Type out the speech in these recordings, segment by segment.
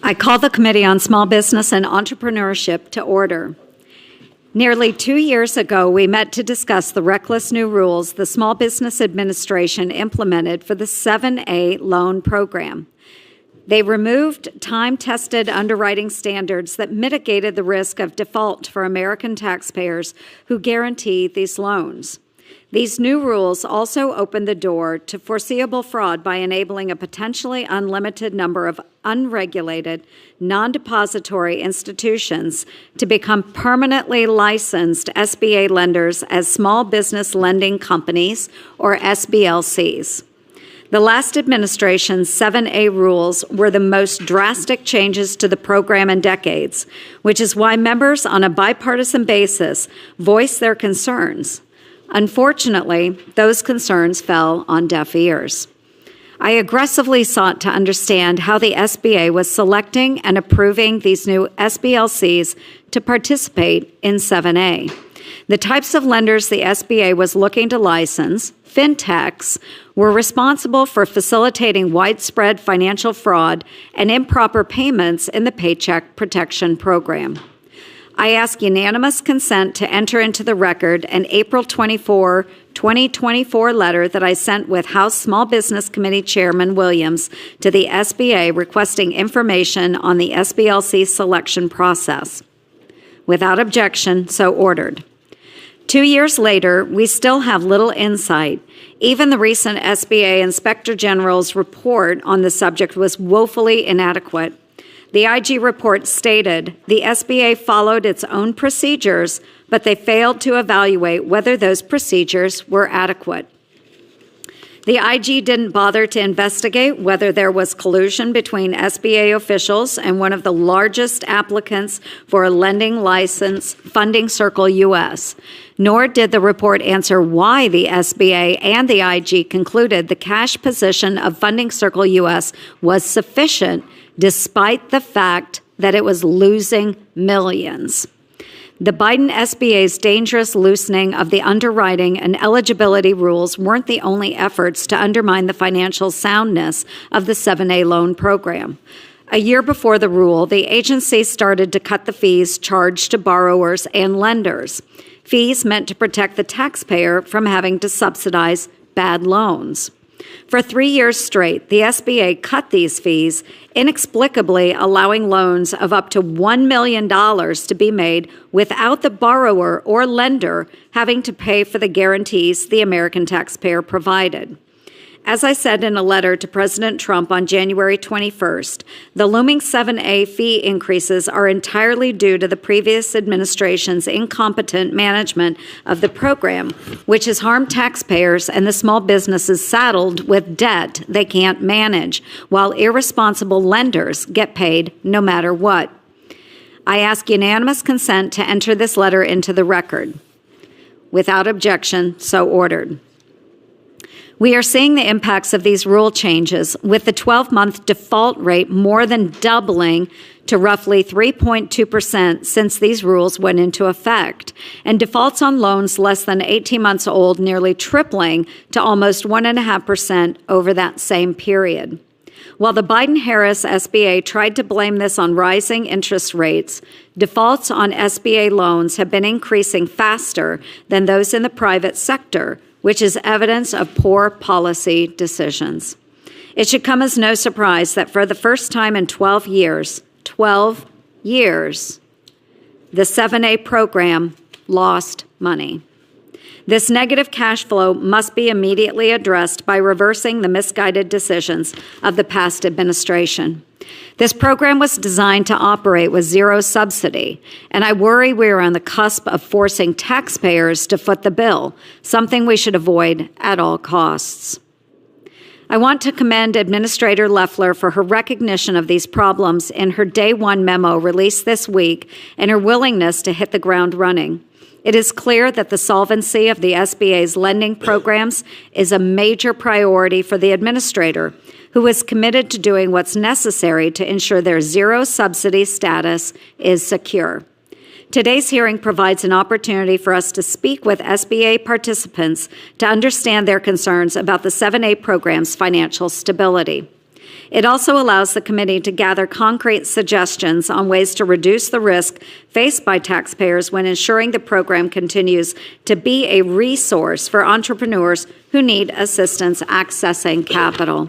I call the Committee on Small Business and Entrepreneurship to order. Nearly 2 years ago, we met to discuss the reckless new rules the Small Business Administration implemented for the 7A loan program. They removed time-tested underwriting standards that mitigated the risk of default for American taxpayers who guarantee these loans. These new rules also opened the door to foreseeable fraud by enabling a potentially unlimited number of unregulated, non-depository institutions to become permanently licensed SBA lenders as small business lending companies, or SBLCs. The last administration's 7A rules were the most drastic changes to the program in decades, which is why members on a bipartisan basis voiced their concerns. Unfortunately, those concerns fell on deaf ears. I aggressively sought to understand how the SBA was selecting and approving these new SBLCs to participate in 7A. The types of lenders the SBA was looking to license, fintechs, were responsible for facilitating widespread financial fraud and improper payments in the Paycheck Protection Program. I ask unanimous consent to enter into the record an April 24, 2024 letter that I sent with House Small Business Committee Chairman Williams to the SBA requesting information on the SBLC selection process. Without objection, so ordered. 2 years later, we still have little insight. Even the recent SBA Inspector General's report on the subject was woefully inadequate. The IG report stated the SBA followed its own procedures, but they failed to evaluate whether those procedures were adequate. The IG didn't bother to investigate whether there was collusion between SBA officials and one of the largest applicants for a lending license, Funding Circle US, nor did the report answer why the SBA and the IG concluded the cash position of Funding Circle US was sufficient despite the fact that it was losing millions. The Biden SBA's dangerous loosening of the underwriting and eligibility rules weren't the only efforts to undermine the financial soundness of the 7A loan program. A year before the rule, the agency started to cut the fees charged to borrowers and lenders, fees meant to protect the taxpayer from having to subsidize bad loans. For 3 years straight, the SBA cut these fees, inexplicably allowing loans of up to $1 million to be made without the borrower or lender having to pay for the guarantees the American taxpayer provided. As I said in a letter to President Trump on January 21st, the looming 7A fee increases are entirely due to the previous administration's incompetent management of the program, which has harmed taxpayers and the small businesses saddled with debt they can't manage, while irresponsible lenders get paid no matter what. I ask unanimous consent to enter this letter into the record. Without objection, so ordered. We are seeing the impacts of these rule changes, with the 12-month default rate more than doubling to roughly 3.2% since these rules went into effect, and defaults on loans less than 18 months old nearly tripling to almost 1.5% over that same period. While the Biden-Harris SBA tried to blame this on rising interest rates, defaults on SBA loans have been increasing faster than those in the private sector, which is evidence of poor policy decisions. It should come as no surprise that for the first time in 12 years, the 7A program lost money. This negative cash flow must be immediately addressed by reversing the misguided decisions of the past administration. This program was designed to operate with zero subsidy, and I worry we are on the cusp of forcing taxpayers to foot the bill, something we should avoid at all costs. I want to commend Administrator Loeffler for her recognition of these problems in her Day 1 memo released this week and her willingness to hit the ground running. It is clear that the solvency of the SBA's lending programs is a major priority for the administrator, who is committed to doing what's necessary to ensure their zero subsidy status is secure. Today's hearing provides an opportunity for us to speak with SBA participants to understand their concerns about the 7A program's financial stability. It also allows the committee to gather concrete suggestions on ways to reduce the risk faced by taxpayers when ensuring the program continues to be a resource for entrepreneurs who need assistance accessing capital.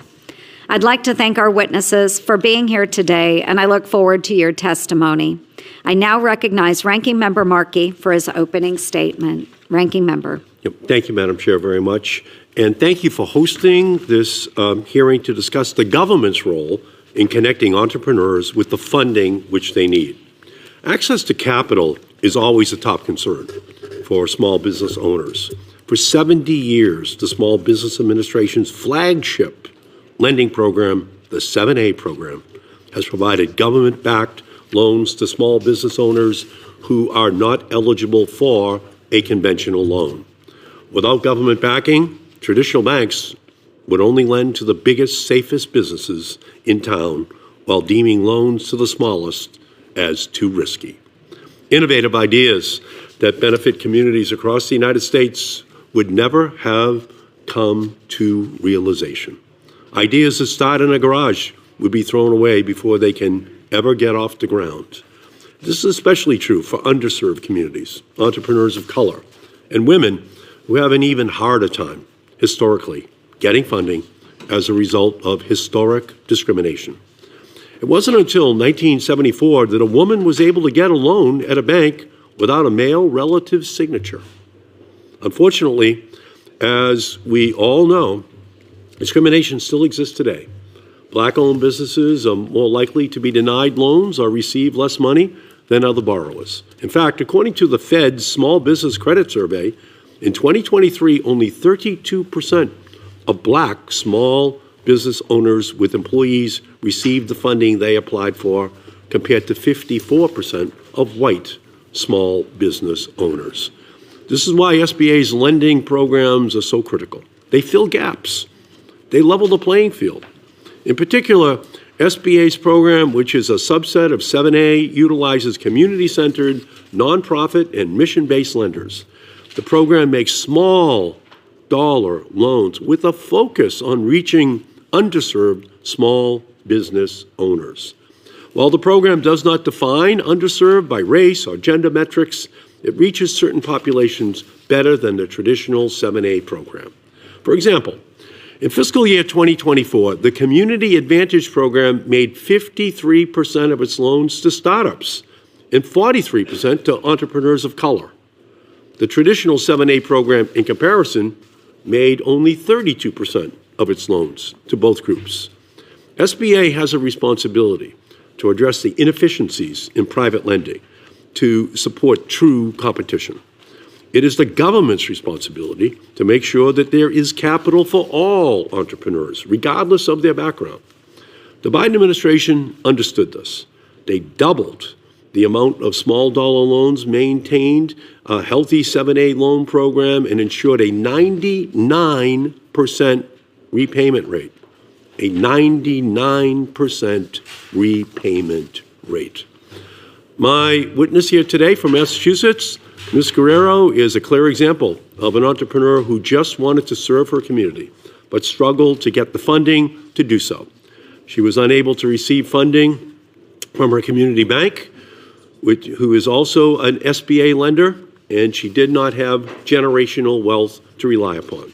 I'd like to thank our witnesses for being here today, and I look forward to your testimony. I now recognize Ranking Member Markey for his opening statement. Ranking Member. Yep. Thank you, Madam Chair, very much. And thank you for hosting this hearing to discuss the government's role in connecting entrepreneurs with the funding which they need. Access to capital is always a top concern for small business owners. For 70 years, the Small Business Administration's flagship lending program, the 7A program, has provided government-backed loans to small business owners who are not eligible for a conventional loan. Without government backing, traditional banks would only lend to the biggest, safest businesses in town while deeming loans to the smallest as too risky. Innovative ideas that benefit communities across the United States would never have come to realization. Ideas that start in a garage would be thrown away before they can ever get off the ground. This is especially true for underserved communities, entrepreneurs of color, and women who have an even harder time, historically, getting funding as a result of historic discrimination. It wasn't until 1974 that a woman was able to get a loan at a bank without a male relative's signature. Unfortunately, as we all know, discrimination still exists today. Black-owned businesses are more likely to be denied loans or receive less money than other borrowers. In fact, according to the Fed's Small Business Credit Survey, in 2023, only 32% of black small business owners with employees received the funding they applied for, compared to 54% of white small business owners. This is why SBA's lending programs are so critical. They fill gaps. They level the playing field. In particular, SBA's program, which is a subset of 7A, utilizes community-centered, nonprofit, and mission-based lenders. The program makes small dollar loans with a focus on reaching underserved small business owners. While the program does not define underserved by race or gender metrics, it reaches certain populations better than the traditional 7A program. For example, in fiscal year 2024, the Community Advantage Program made 53% of its loans to startups and 43% to entrepreneurs of color. The traditional 7A program, in comparison, made only 32% of its loans to both groups. SBA has a responsibility to address the inefficiencies in private lending to support true competition. It is the government's responsibility to make sure that there is capital for all entrepreneurs, regardless of their background. The Biden administration understood this. They doubled the amount of small dollar loans, maintained a healthy 7A loan program, and ensured a 99% repayment rate. A 99% repayment rate. My witness here today from Massachusetts, Ms. Guerrero, is a clear example of an entrepreneur who just wanted to serve her community, but struggled to get the funding to do so. She was unable to receive funding from her community bank, who is also an SBA lender, and she did not have generational wealth to rely upon.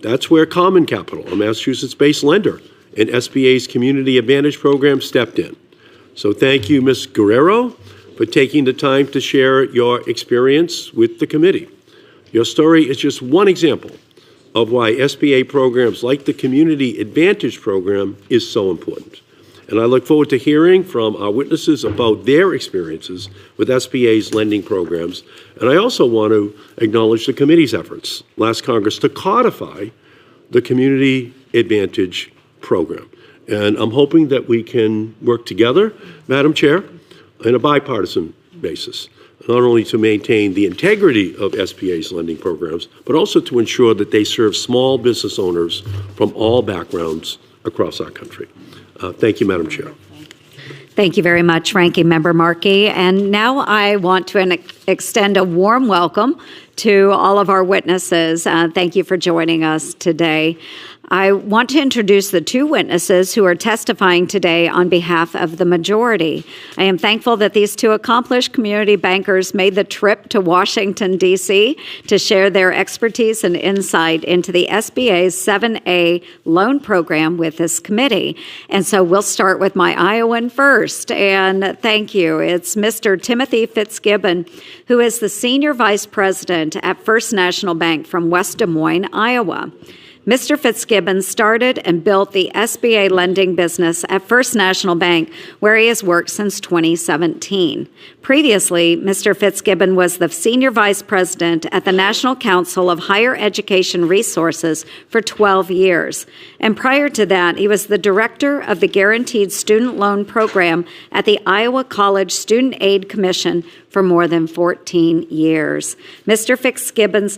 That's where Common Capital, a Massachusetts-based lender, and SBA's Community Advantage Program stepped in. So thank you, Ms. Guerrero, for taking the time to share your experience with the committee. Your story is just one example of why SBA programs like the Community Advantage Program is so important. And I look forward to hearing from our witnesses about their experiences with SBA's lending programs. And I also want to acknowledge the committee's efforts last Congress to codify the Community Advantage Program. And I'm hoping that we can work together, Madam Chair, on a bipartisan basis, not only to maintain the integrity of SBA's lending programs, but also to ensure that they serve small business owners from all backgrounds across our country. Thank you, Madam Chair. Thank you very much, Ranking Member Markey. And now I want to extend a warm welcome to all of our witnesses. Thank you for joining us today. I want to introduce the two witnesses who are testifying today on behalf of the majority. I am thankful that these two accomplished community bankers made the trip to Washington, D.C. to share their expertise and insight into the SBA's 7A loan program with this committee. And so we'll start with my Iowan first. And thank you. It's Mr. Timothy Fitzgibbon, who is the Senior Vice President at First National Bank from West Des Moines, Iowa. Mr. Fitzgibbon started and built the SBA lending business at First National Bank, where he has worked since 2017. Previously, Mr. Fitzgibbon was the Senior Vice President at the National Council of Higher Education Resources for 12 years. And prior to that, he was the Director of the Guaranteed Student Loan Program at the Iowa College Student Aid Commission for more than 14 years. Mr. Fitzgibbon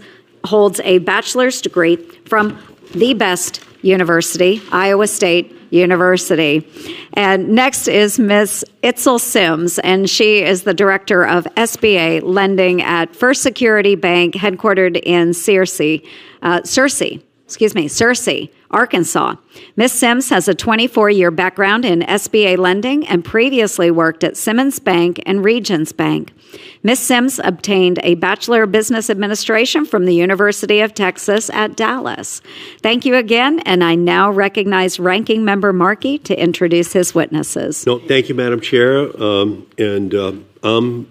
holds a bachelor's degree from the best university, Iowa State University. And next is Ms. Itzel Sims, and she is the Director of SBA Lending at First Security Bank, headquartered in Searcy, Arkansas. Ms. Sims has a 24-year background in SBA lending and previously worked at Simmons Bank and Regions Bank. Ms. Sims obtained a Bachelor of Business Administration from the University of Texas at Dallas. Thank you again, and I now recognize Ranking Member Markey to introduce his witnesses. No, thank you, Madam Chair, I'm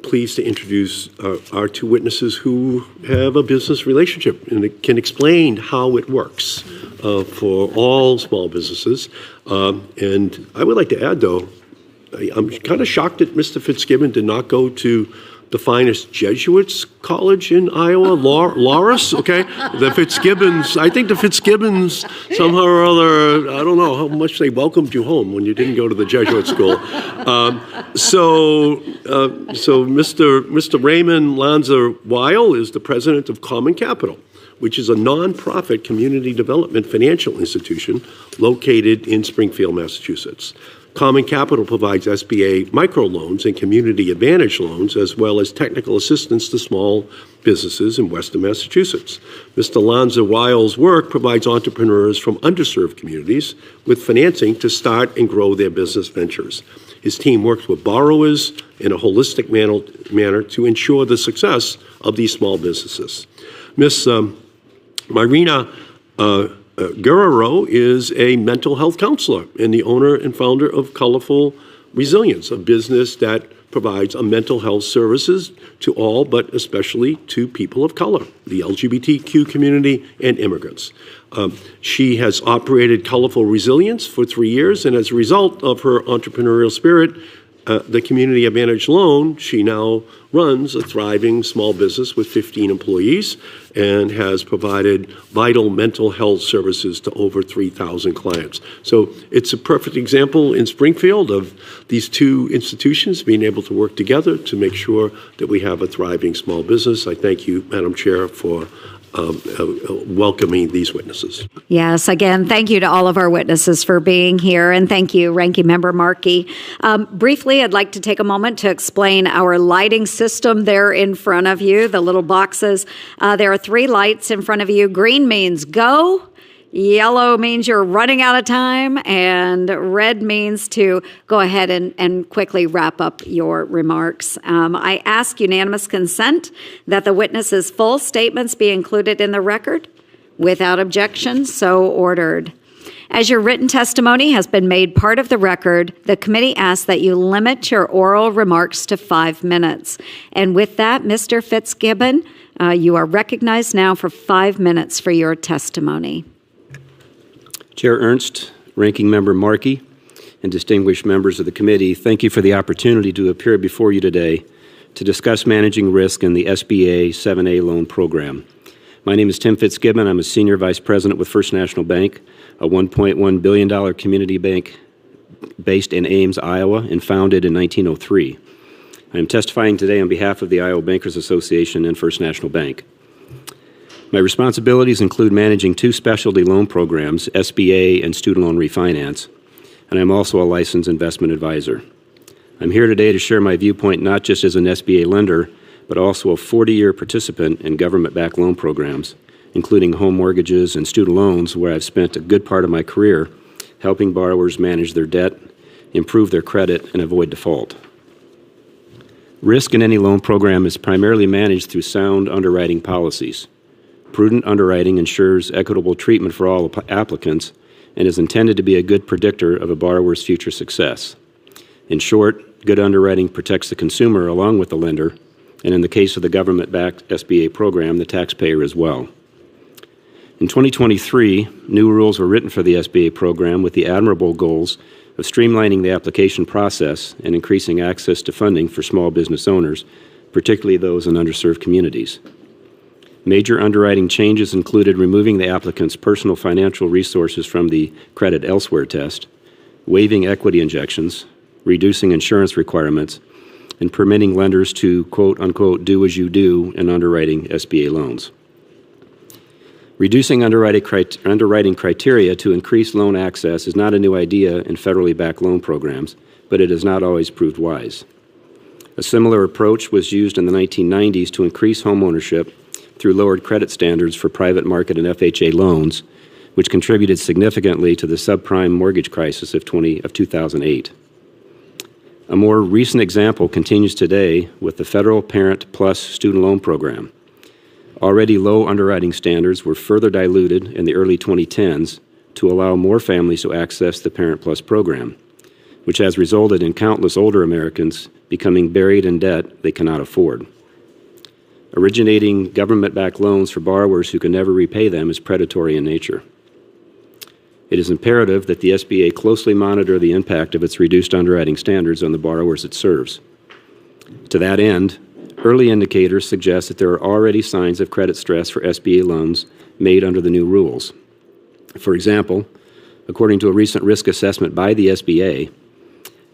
pleased to introduce our two witnesses who have a business relationship and can explain how it works for all small businesses. And I would like to add, though, I'm kind of shocked that Mr. Fitzgibbon did not go to the finest Jesuits college in Iowa, Loris, okay? The Fitzgibbons, I think the Fitzgibbons somehow or other, I don't know how much they welcomed you home when you didn't go to the Jesuit school. So Mr. Raymond Lanza Weil is the president of Common Capital, which is a nonprofit community development financial institution located in Springfield, Massachusetts. Common Capital provides SBA microloans and community advantage loans, as well as technical assistance to small businesses in Western Massachusetts. Mr. Lanza Weil's work provides entrepreneurs from underserved communities with financing to start and grow their business ventures. His team works with borrowers in a holistic manner to ensure the success of these small businesses. Ms. Marina Guerrero is a mental health counselor and the owner and founder of Colorful Resilience, a business that provides mental health services to all, but especially to people of color, the LGBTQ community, and immigrants. She has operated Colorful Resilience for 3 years, and as a result of her entrepreneurial spirit, the Community Advantage Loan, she now runs a thriving small business with 15 employees and has provided vital mental health services to over 3,000 clients. So it's a perfect example in Springfield of these two institutions being able to work together to make sure that we have a thriving small business. I thank you, Madam Chair, for welcoming these witnesses. Yes, again, thank you to all of our witnesses for being here, and thank you, Ranking Member Markey. Briefly, I'd like to take a moment to explain our lighting system there in front of you, the little boxes. There are 3 lights in front of you. Green means go. Yellow means you're running out of time, and red means to go ahead and quickly wrap up your remarks. I ask unanimous consent that the witnesses' full statements be included in the record. Without objection, so ordered. As your written testimony has been made part of the record, the committee asks that you limit your oral remarks to 5 minutes. And with that, Mr. Fitzgibbon, you are recognized now for 5 minutes for your testimony. Chair Ernst, Ranking Member Markey, and distinguished members of the committee, thank you for the opportunity to appear before you today to discuss managing risk in the SBA 7A loan program. My name is Tim Fitzgibbon. I'm a Senior Vice President with First National Bank, a $1.1 billion community bank based in Ames, Iowa, and founded in 1903. I am testifying today on behalf of the Iowa Bankers Association and First National Bank. My responsibilities include managing 2 specialty loan programs, SBA and student loan refinance, and I'm also a licensed investment advisor. I'm here today to share my viewpoint not just as an SBA lender, but also a 40-year participant in government-backed loan programs, including home mortgages and student loans, where I've spent a good part of my career helping borrowers manage their debt, improve their credit, and avoid default. Risk in any loan program is primarily managed through sound underwriting policies. Prudent underwriting ensures equitable treatment for all applicants and is intended to be a good predictor of a borrower's future success. In short, good underwriting protects the consumer along with the lender, and in the case of the government-backed SBA program, the taxpayer as well. In 2023, new rules were written for the SBA program with the admirable goals of streamlining the application process and increasing access to funding for small business owners, particularly those in underserved communities. Major underwriting changes included removing the applicant's personal financial resources from the credit elsewhere test, waiving equity injections, reducing insurance requirements, and permitting lenders to, quote-unquote, do as you do in underwriting SBA loans. Reducing underwriting criteria to increase loan access is not a new idea in federally backed loan programs, but it has not always proved wise. A similar approach was used in the 1990s to increase homeownership through lowered credit standards for private market and FHA loans, which contributed significantly to the subprime mortgage crisis of 2008. A more recent example continues today with the Federal Parent Plus student loan program. Already low underwriting standards were further diluted in the early 2010s to allow more families to access the Parent Plus program, which has resulted in countless older Americans becoming buried in debt they cannot afford. Originating government-backed loans for borrowers who can never repay them is predatory in nature. It is imperative that the SBA closely monitor the impact of its reduced underwriting standards on the borrowers it serves. To that end, early indicators suggest that there are already signs of credit stress for SBA loans made under the new rules. For example, according to a recent risk assessment by the SBA,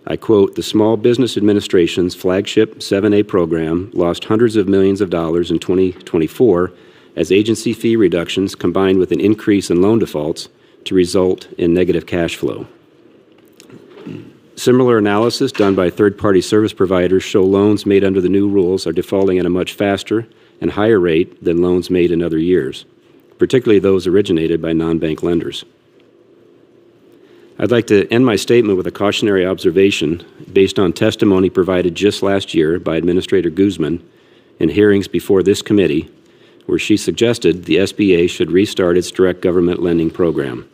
I quote, "The Small Business Administration's flagship 7A program lost hundreds of millions of dollars in 2024 as agency fee reductions combined with an increase in loan defaults to result in negative cash flow." Similar analysis done by third-party service providers show loans made under the new rules are defaulting at a much faster and higher rate than loans made in other years, particularly those originated by non-bank lenders. I'd like to end my statement with a cautionary observation based on testimony provided just last year by Administrator Guzman in hearings before this committee, where she suggested the SBA should restart its direct government lending program.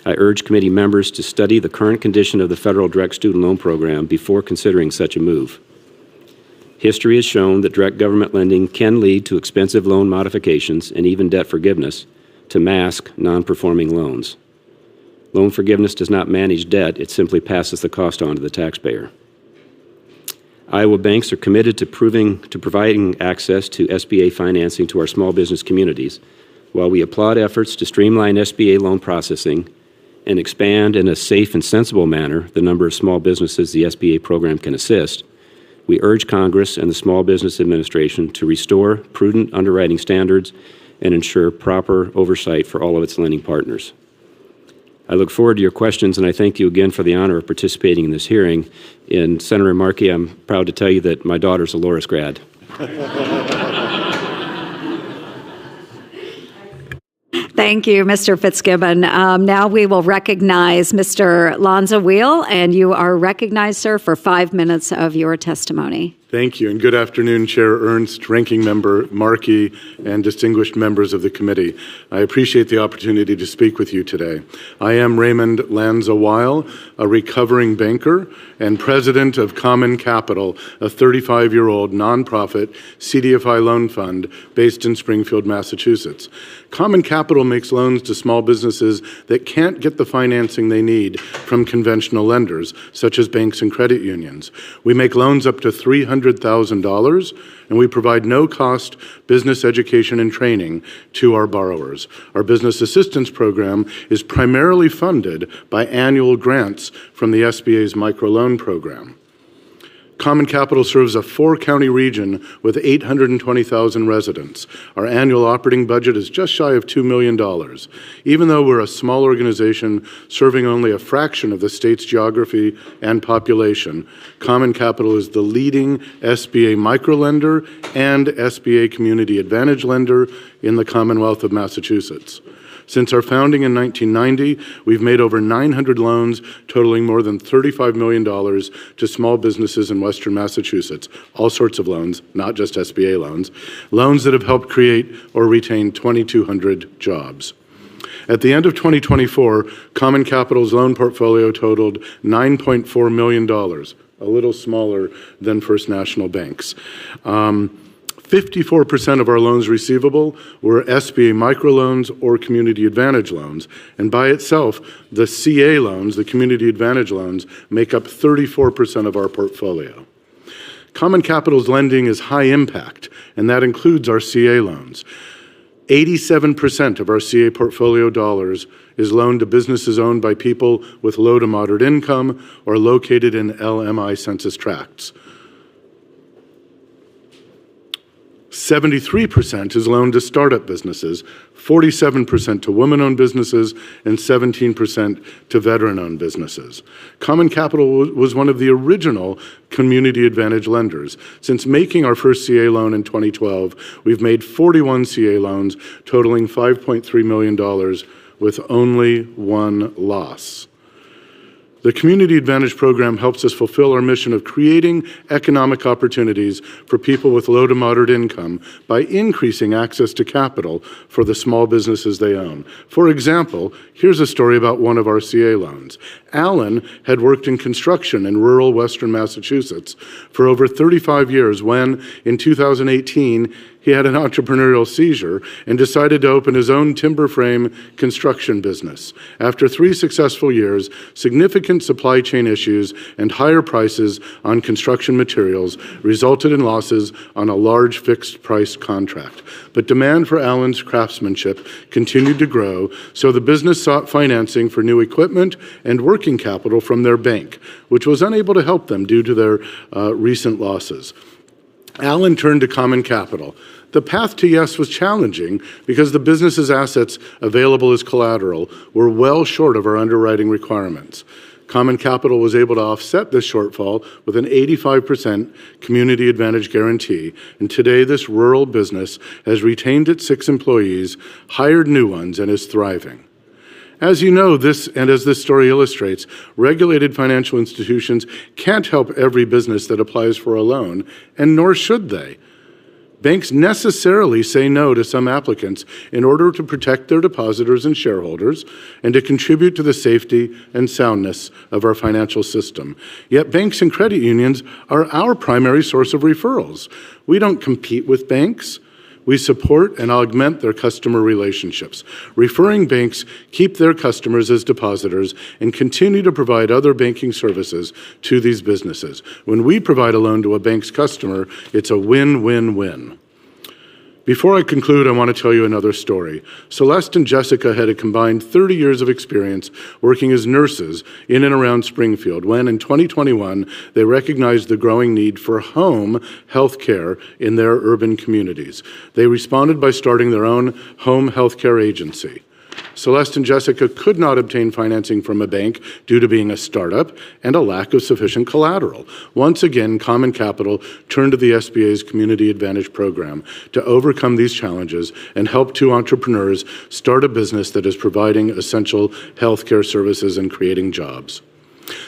I urge committee members to study the current condition of the federal direct student loan program before considering such a move. History has shown that direct government lending can lead to expensive loan modifications and even debt forgiveness to mask non-performing loans. Loan forgiveness does not manage debt, it simply passes the cost on to the taxpayer. Iowa banks are committed to providing access to SBA financing to our small business communities. While we applaud efforts to streamline SBA loan processing and expand in a safe and sensible manner the number of small businesses the SBA program can assist, we urge Congress and the Small Business Administration to restore prudent underwriting standards and ensure proper oversight for all of its lending partners. I look forward to your questions, and I thank you again for the honor of participating in this hearing. And Senator Markey, I'm proud to tell you that my daughter's a Loras grad. Thank you, Mr. Fitzgibbon. Now we will recognize Mr. Lonzo Wheel, and you are recognized, sir, for 5 minutes of your testimony. Thank you, and good afternoon, Chair Ernst, Ranking Member Markey, and distinguished members of the committee. I appreciate the opportunity to speak with you today. I am Raymond Lanza-Weil, a recovering banker and president of Common Capital, a 35-year-old nonprofit CDFI loan fund based in Springfield, Massachusetts. Common Capital makes loans to small businesses that can't get the financing they need from conventional lenders, such as banks and credit unions. We make loans up to $300,000, and we provide no-cost business education and training to our borrowers. Our business assistance program is primarily funded by annual grants from the SBA's microloan program. Common Capital serves a 4-county region with 820,000 residents. Our annual operating budget is just shy of $2 million. Even though we're a small organization serving only a fraction of the state's geography and population, Common Capital is the leading SBA microlender and SBA Community Advantage lender in the Commonwealth of Massachusetts. Since our founding in 1990, we've made over 900 loans totaling more than $35 million to small businesses in Western Massachusetts, all sorts of loans, not just SBA loans that have helped create or retain 2,200 jobs. At the end of 2024, Common Capital's loan portfolio totaled $9.4 million, a little smaller than First National Bank's. 54% of our loans receivable were SBA microloans or Community Advantage loans, and by itself, the CA loans, the Community Advantage loans, make up 34% of our portfolio. Common Capital's lending is high impact, and that includes our CA loans. 87% of our CA portfolio dollars is loaned to businesses owned by people with low to moderate income or located in LMI census tracts. 73% is loaned to startup businesses, 47% to women-owned businesses, and 17% to veteran-owned businesses. Common Capital was one of the original Community Advantage lenders. Since making our first CA loan in 2012, we've made 41 CA loans totaling $5.3 million with only one loss. The Community Advantage program helps us fulfill our mission of creating economic opportunities for people with low to moderate income by increasing access to capital for the small businesses they own. For example, here's a story about one of our CA loans. Alan had worked in construction in rural Western Massachusetts for over 35 years when, in 2018, he had an entrepreneurial seizure and decided to open his own timber frame construction business. After 3 successful years, significant supply chain issues and higher prices on construction materials resulted in losses on a large fixed-price contract. But demand for Alan's craftsmanship continued to grow, so the business sought financing for new equipment and working capital from their bank, which was unable to help them due to their recent losses. Alan turned to Common Capital. The path to yes was challenging because the business's assets available as collateral were well short of our underwriting requirements. Common Capital was able to offset this shortfall with an 85% Community Advantage guarantee, and today this rural business has retained its 6 employees, hired new ones, and is thriving. As you know, as this story illustrates, regulated financial institutions can't help every business that applies for a loan, and nor should they. Banks necessarily say no to some applicants in order to protect their depositors and shareholders and to contribute to the safety and soundness of our financial system. Yet banks and credit unions are our primary source of referrals. We don't compete with banks. We support and augment their customer relationships. Referring banks keep their customers as depositors and continue to provide other banking services to these businesses. When we provide a loan to a bank's customer, it's a win-win-win. Before I conclude, I want to tell you another story. Celeste and Jessica had a combined 30 years of experience working as nurses in and around Springfield when, in 2021, they recognized the growing need for home health care in their urban communities. They responded by starting their own home health care agency. Celeste and Jessica could not obtain financing from a bank due to being a startup and a lack of sufficient collateral. Once again, Common Capital turned to the SBA's Community Advantage program to overcome these challenges and help 2 entrepreneurs start a business that is providing essential healthcare services and creating jobs.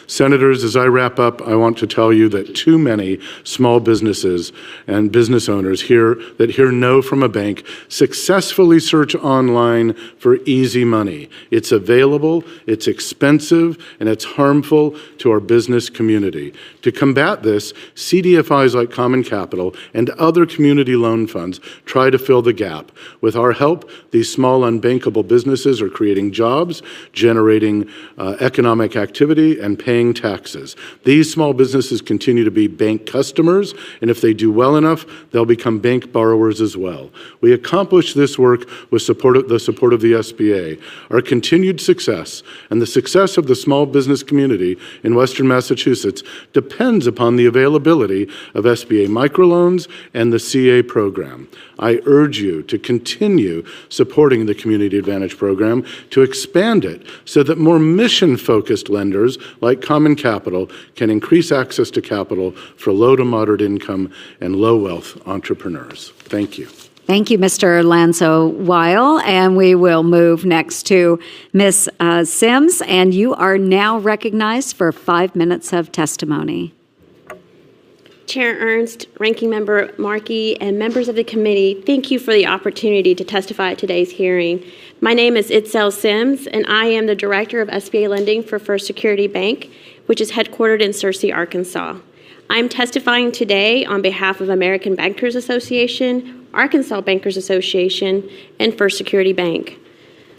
Senators, as I wrap up, I want to tell you that too many small businesses and business owners hear no from a bank successfully search online for easy money. It's available, it's expensive, and it's harmful to our business community. To combat this, CDFIs like Common Capital and other community loan funds try to fill the gap. With our help, these small unbankable businesses are creating jobs, generating economic activity, and paying paying taxes. These small businesses continue to be bank customers, and if they do well enough, they'll become bank borrowers as well. We accomplish this work with the support of the SBA. Our continued success and the success of the small business community in Western Massachusetts depends upon the availability of SBA microloans and the CA program. I urge you to continue supporting the Community Advantage program, to expand it so that more mission-focused lenders like Common Capital can increase access to capital for low to moderate income and low wealth entrepreneurs. Thank you. Thank you, Mr. Lanzo-Weil. And we will move next to Ms. Sims, and you are now recognized for 5 minutes of testimony. Chair Ernst, Ranking Member Markey, and members of the committee, thank you for the opportunity to testify at today's hearing. My name is Itzel Sims, and I am the Director of SBA Lending for First Security Bank, which is headquartered in Searcy, Arkansas. I'm testifying today on behalf of American Bankers Association, Arkansas Bankers Association, and First Security Bank.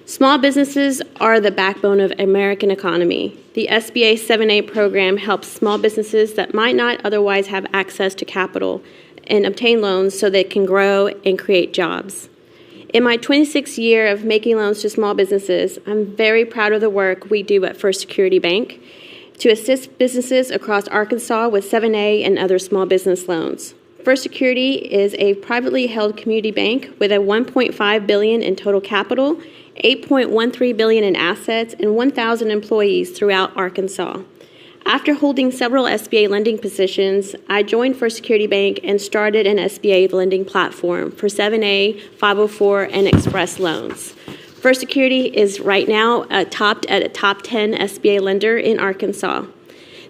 Small businesses are the backbone of American economy. The SBA 7A program helps small businesses that might not otherwise have access to capital and obtain loans so they can grow and create jobs. In my 26th year of making loans to small businesses, I'm very proud of the work we do at First Security Bank to assist businesses across Arkansas with 7A and other small business loans. First Security is a privately held community bank with a $1.5 billion in total capital, $8.13 billion in assets, and 1,000 employees throughout Arkansas. After holding several SBA lending positions, I joined First Security Bank and started an SBA lending platform for 7A, 504, and Express loans. First Security is right now a top 10 SBA lender in Arkansas.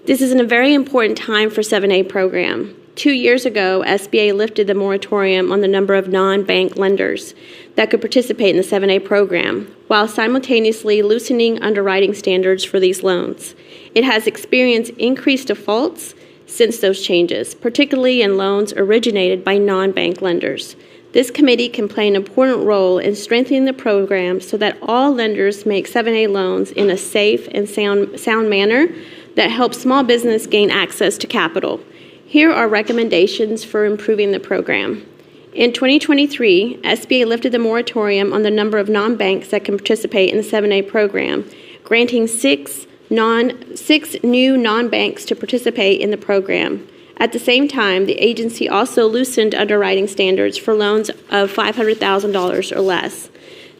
This is a very important time for 7A program. 2 years ago, SBA lifted the moratorium on the number of non-bank lenders that could participate in the 7A program, while simultaneously loosening underwriting standards for these loans. It has experienced increased defaults since those changes, particularly in loans originated by non-bank lenders. This committee can play an important role in strengthening the program so that all lenders make 7A loans in a safe and sound manner that helps small business gain access to capital. Here are recommendations for improving the program. In 2023, SBA lifted the moratorium on the number of non-banks that can participate in the 7A program, granting six new non-banks to participate in the program. At the same time, the agency also loosened underwriting standards for loans of $500,000 or less.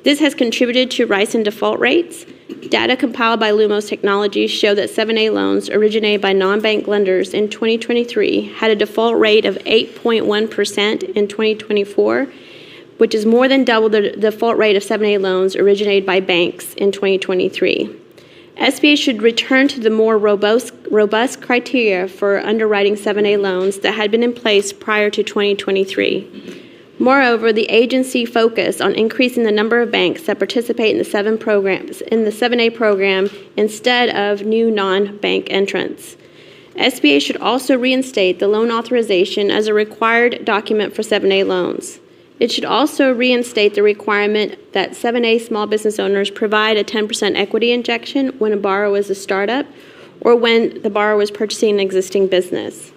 This has contributed to rise in default rates. Data compiled by Lumos Technologies show that 7A loans originated by non-bank lenders in 2023 had a default rate of 8.1% in 2024, which is more than double the default rate of 7A loans originated by banks in 2023. SBA should return to the more robust criteria for underwriting 7A loans that had been in place prior to 2023. Moreover, the agency focused on increasing the number of banks that participate in the 7A program instead of new non-bank entrants. SBA should also reinstate the loan authorization as a required document for 7A loans. It should also reinstate the requirement that 7A small business owners provide a 10% equity injection when a borrower is a startup or when the borrower is purchasing an existing business.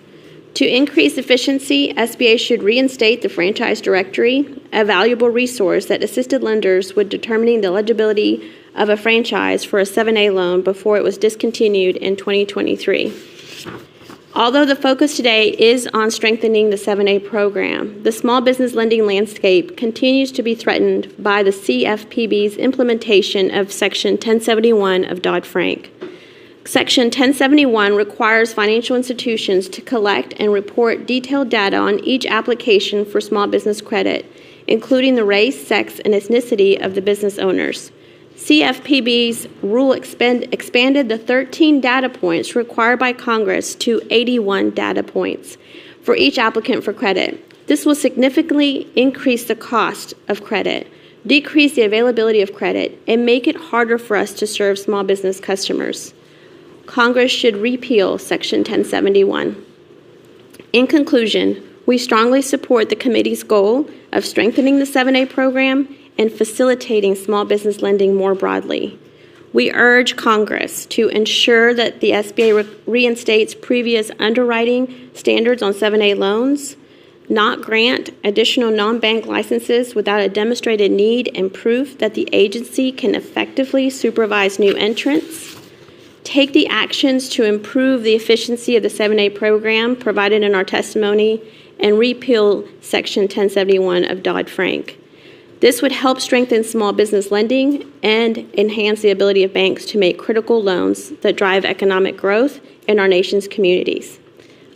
To increase efficiency, SBA should reinstate the franchise directory, a valuable resource that assisted lenders with determining the eligibility of a franchise for a 7A loan before it was discontinued in 2023. Although the focus today is on strengthening the 7A program, the small business lending landscape continues to be threatened by the CFPB's implementation of Section 1071 of Dodd-Frank. Section 1071 requires financial institutions to collect and report detailed data on each application for small business credit, including the race, sex, and ethnicity of the business owners. CFPB's rule expanded the 13 data points required by Congress to 81 data points for each applicant for credit. This will significantly increase the cost of credit, decrease the availability of credit, and make it harder for us to serve small business customers. Congress should repeal Section 1071. In conclusion, we strongly support the committee's goal of strengthening the 7A program and facilitating small business lending more broadly. We urge Congress to ensure that the SBA reinstates previous underwriting standards on 7A loans, not grant additional non-bank licenses without a demonstrated need and proof that the agency can effectively supervise new entrants, take the actions to improve the efficiency of the 7A program provided in our testimony, and repeal Section 1071 of Dodd-Frank. This would help strengthen small business lending and enhance the ability of banks to make critical loans that drive economic growth in our nation's communities.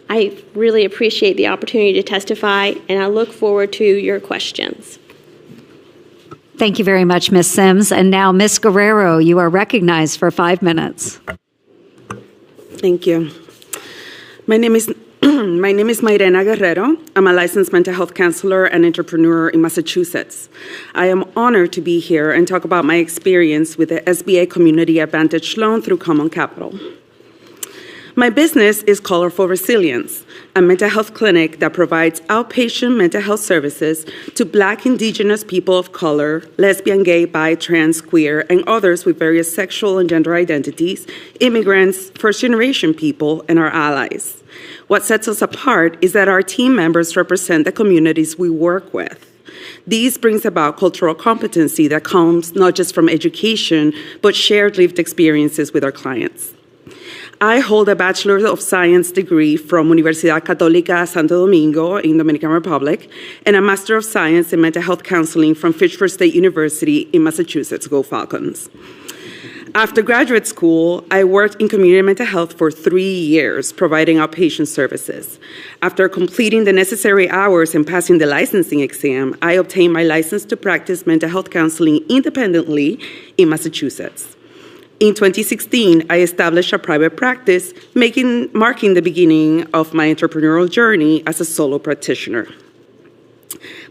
I really appreciate the opportunity to testify, and I look forward to your questions. Thank you very much, Ms. Sims. And now, Ms. Guerrero, you are recognized for 5 minutes. Thank you. My name is Mayrena Guerrero. I'm a licensed mental health counselor and entrepreneur in Massachusetts. I am honored to be here and talk about my experience with the SBA Community Advantage Loan through Common Capital. My business is Colorful Resilience, a mental health clinic that provides outpatient mental health services to Black, Indigenous people of color, lesbian, gay, bi, trans, queer, and others with various sexual and gender identities, immigrants, first-generation people, and our allies. What sets us apart is that our team members represent the communities we work with. These brings about cultural competency that comes not just from education, but shared lived experiences with our clients. I hold a Bachelor of Science degree from Universidad Católica Santo Domingo in Dominican Republic and a Master of Science in Mental Health Counseling from Fitchburg State University in Massachusetts. Go Falcons. After graduate school, I worked in community mental health for 3 years, providing outpatient services. After completing the necessary hours and passing the licensing exam, I obtained my license to practice mental health counseling independently in Massachusetts. In 2016, I established a private practice, marking the beginning of my entrepreneurial journey as a solo practitioner.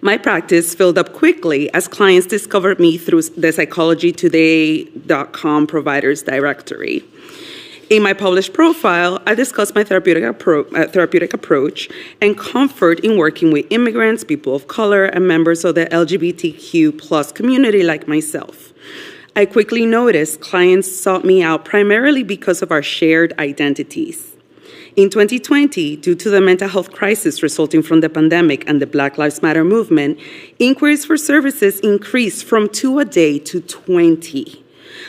My practice filled up quickly as clients discovered me through the psychologytoday.com providers directory. In my published profile, I discuss my therapeutic approach and comfort in working with immigrants, people of color, and members of the LGBTQ+ community like myself. I quickly noticed clients sought me out primarily because of our shared identities. In 2020, due to the mental health crisis resulting from the pandemic and the Black Lives Matter movement, inquiries for services increased from 2 a day to 20.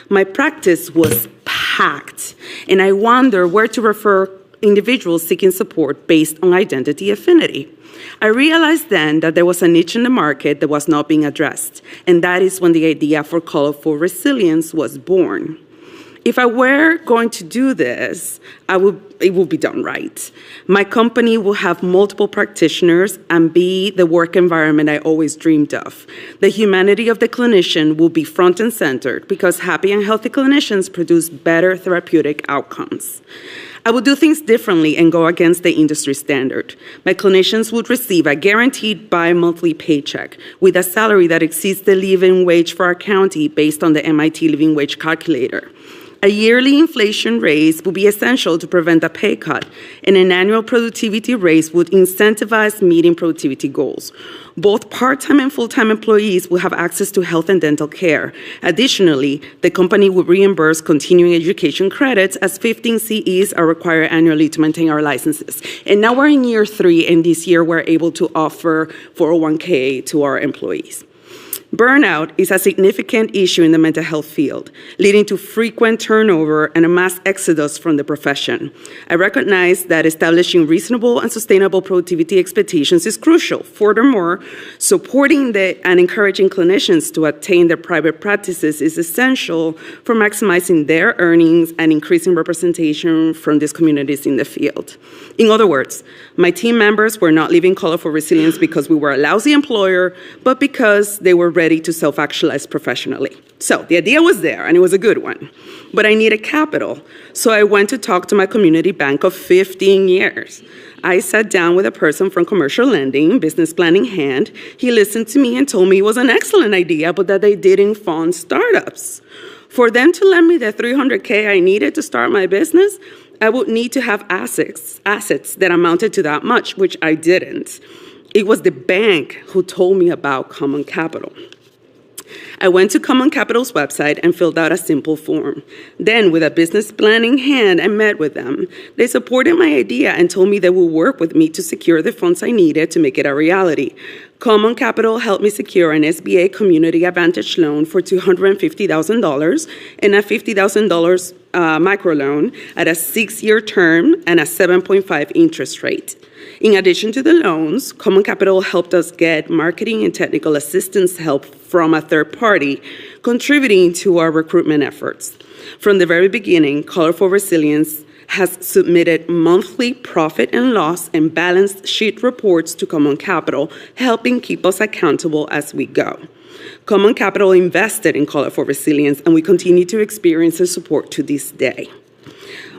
My practice was packed, and I wondered where to refer individuals seeking support based on identity affinity. I realized then that there was a niche in the market that was not being addressed, and that is when the idea for Colorful Resilience was born. If I were going to do this, it would be done right. My company will have multiple practitioners and be the work environment I always dreamed of. The humanity of the clinician will be front and center because happy and healthy clinicians produce better therapeutic outcomes. I would do things differently and go against the industry standard. My clinicians would receive a guaranteed bi-monthly paycheck with a salary that exceeds the living wage for our county based on the MIT Living Wage Calculator. A yearly inflation raise would be essential to prevent a pay cut, and an annual productivity raise would incentivize meeting productivity goals. Both part-time and full-time employees will have access to health and dental care. Additionally, the company would reimburse continuing education credits as 15 CEs are required annually to maintain our licenses. And now we're in year 3, and this year we're able to offer 401k to our employees. Burnout is a significant issue in the mental health field, leading to frequent turnover and a mass exodus from the profession. I recognize that establishing reasonable and sustainable productivity expectations is crucial. Furthermore, supporting and encouraging clinicians to attain their private practices is essential for maximizing their earnings and increasing representation from these communities in the field. In other words, my team members were not leaving Colorful Resilience because we were a lousy employer, but because they were ready to self-actualize professionally. So the idea was there, and it was a good one. But I needed capital, so I went to talk to my community bank of 15 years. I sat down with a person from commercial lending, business plan in hand. He listened to me and told me it was an excellent idea, but that they didn't fund startups. For them to lend me the $300K I needed to start my business, I would need to have assets that amounted to that much, which I didn't. It was the bank who told me about Common Capital. I went to Common Capital's website and filled out a simple form. Then, with a business plan in hand, I met with them. They supported my idea and told me they would work with me to secure the funds I needed to make it a reality. Common Capital helped me secure an SBA Community Advantage loan for $250,000 and a $50,000 microloan at a 6-year term and a 7.5 interest rate. In addition to the loans, Common Capital helped us get marketing and technical assistance help from a third party, contributing to our recruitment efforts. From the very beginning, Color for Resilience has submitted monthly profit and loss and balance sheet reports to Common Capital, helping keep us accountable as we go. Common Capital invested in Color for Resilience, and we continue to experience the support to this day.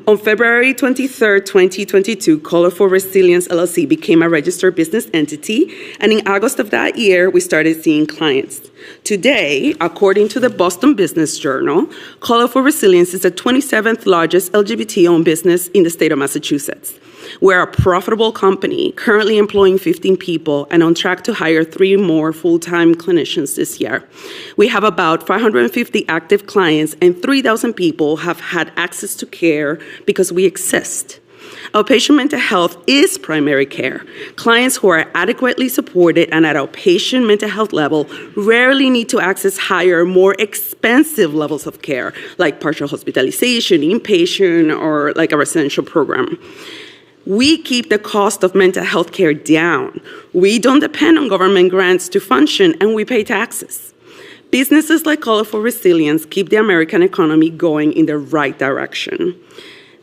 On February 23, 2022, Color for Resilience LLC became a registered business entity, and in August of that year, we started seeing clients. Today, according to the Boston Business Journal, Color for Resilience is the 27th largest LGBT-owned business in the state of Massachusetts. We're a profitable company, currently employing 15 people and on track to hire 3 more full-time clinicians this year. We have about 550 active clients, and 3,000 people have had access to care because we exist. Outpatient mental health is primary care. Clients who are adequately supported and at outpatient mental health level rarely need to access higher, more expensive levels of care, like partial hospitalization, inpatient, or like a residential program. We keep the cost of mental health care down. We don't depend on government grants to function, and we pay taxes. Businesses like Color for Resilience keep the American economy going in the right direction.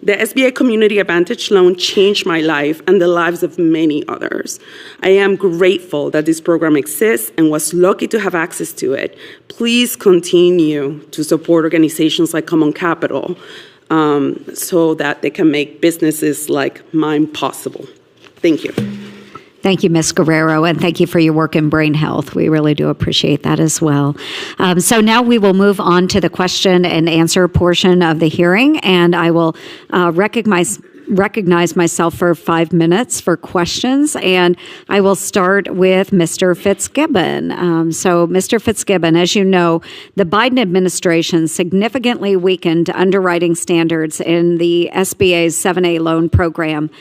The SBA Community Advantage loan changed my life and the lives of many others. I am grateful that this program exists and was lucky to have access to it. Please continue to support organizations like Common Capital so that they can make businesses like mine possible. Thank you. Thank you, Ms. Guerrero, and thank you for your work in brain health. We really do appreciate that as well. So now we will move on to the question and answer portion of the hearing, and I will recognize myself for 5 minutes for questions, and I will start with Mr. Fitzgibbon. So, Mr. Fitzgibbon, as you know, the Biden administration significantly weakened underwriting standards in the SBA's 7A loan program.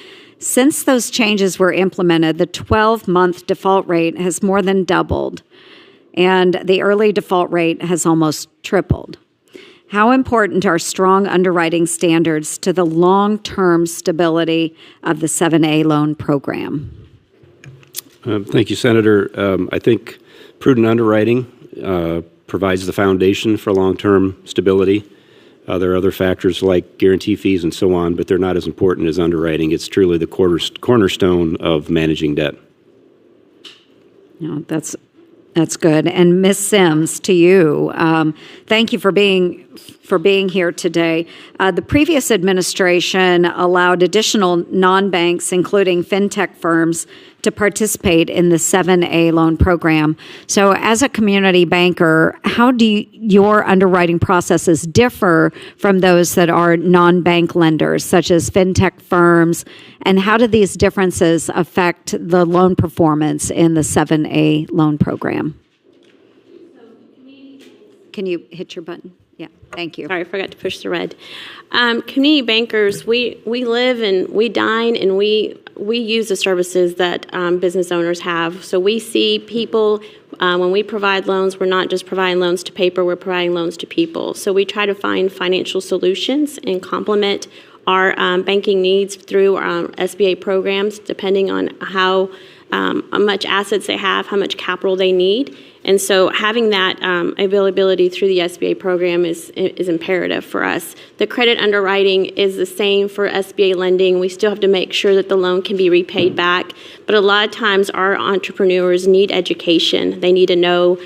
Since those changes were implemented, the 12-month default rate has more than doubled, and the early default rate has almost tripled. How important are strong underwriting standards to the long-term stability of the 7A loan program? Thank you, Senator. I think prudent underwriting provides the foundation for long-term stability. There are other factors like guarantee fees and so on, but they're not as important as underwriting. It's truly the cornerstone of managing debt. No, that's good. And Ms. Sims, to you, thank you for being here today. The previous administration allowed additional non-banks, including fintech firms, to participate in the 7A loan program. So as a community banker, how do your underwriting processes differ from those that are non-bank lenders, such as fintech firms, and how do these differences affect the loan performance in the 7A loan program? Can you hit your button? Yeah, thank you. Sorry, I forgot to push the red. Community bankers, we live and we dine and we use the services that business owners have. So we see people, when we provide loans, we're not just providing loans to paper, we're providing loans to people. So we try to find financial solutions and complement our banking needs through our SBA programs, depending on how much assets they have, how much capital they need. And so having that availability through the SBA program is imperative for us. The credit underwriting is the same for SBA lending. We still have to make sure that the loan can be repaid back. But a lot of times our entrepreneurs need education. They need to know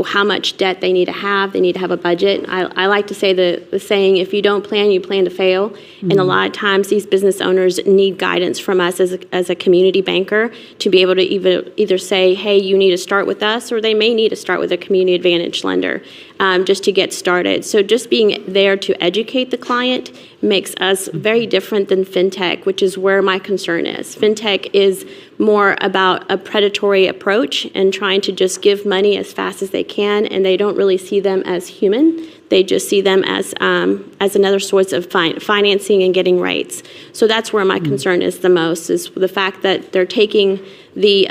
how much debt they need to have. They need to have a budget. I like to say the saying, if you don't plan, you plan to fail. Mm-hmm. And a lot of times these business owners need guidance from us as a community banker to be able to either say, hey, you need to start with us, or they may need to start with a community advantage lender. just to get started. So just being there to educate the client makes us very different than fintech, which is where my concern is. Fintech is more about a predatory approach and trying to just give money as fast as they can, and they don't really see them as human. They just see them as another source of financing and getting rates. So that's where my concern is the most, is the fact that they're taking the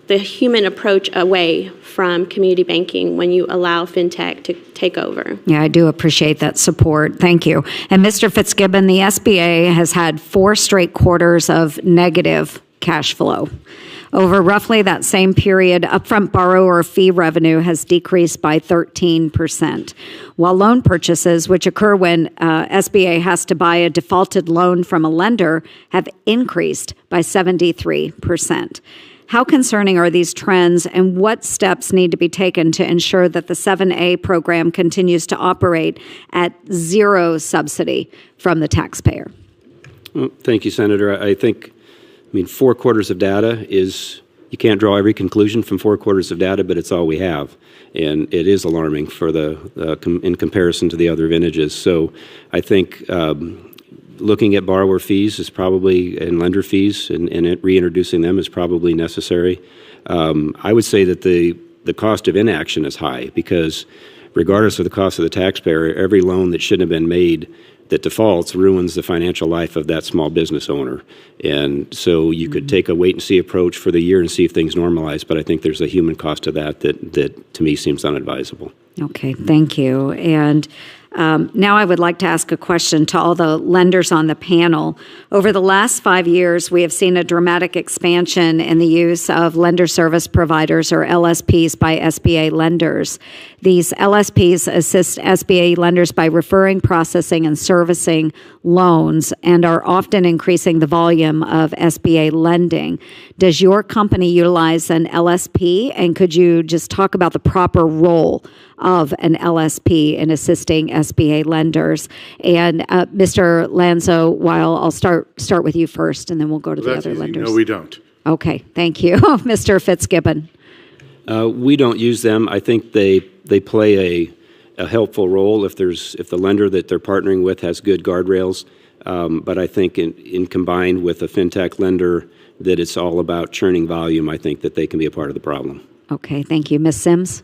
human approach away from community banking when you allow fintech to take over. Yeah, I do appreciate that support. Thank you. And Mr. Fitzgibbon, the SBA has had 4 straight quarters of negative cash flow. Over roughly that same period, upfront borrower fee revenue has decreased by 13%, while loan purchases, which occur when SBA has to buy a defaulted loan from a lender, have increased by 73%. How concerning are these trends, and what steps need to be taken to ensure that the 7A program continues to operate at zero subsidy from the taxpayer? Well, thank you, Senator. I think 4 quarters of data is, you can't draw every conclusion from 4 quarters of data, but it's all we have. And it is alarming for in comparison to the other vintages. So I think looking at borrower fees is probably, and lender fees, and reintroducing them is probably necessary. I would say that the cost of inaction is high, because regardless of the cost of the taxpayer, every loan that shouldn't have been made that defaults ruins the financial life of that small business owner. And so you could take a wait-and-see approach for the year and see if things normalize, but I think there's a human cost to that to me seems unadvisable. Okay, thank you. And now I would like to ask a question to all the lenders on the panel. Over the last 5 years, we have seen a dramatic expansion in the use of lender service providers, or LSPs, by SBA lenders. These LSPs assist SBA lenders by referring, processing, and servicing loans, and are often increasing the volume of SBA lending. Does your company utilize an LSP, and could you just talk about the proper role of an LSP in assisting SBA lenders? And Mr. Lanzo, while I'll start with you first, and then we'll go to the other lenders. No, we don't. Okay, thank you. Mr. Fitzgibbon. We don't use them. I think they play a helpful role if the lender that they're partnering with has good guardrails. But I think in combined with a fintech lender that it's all about churning volume, I think that they can be a part of the problem. Okay, thank you. Ms. Sims?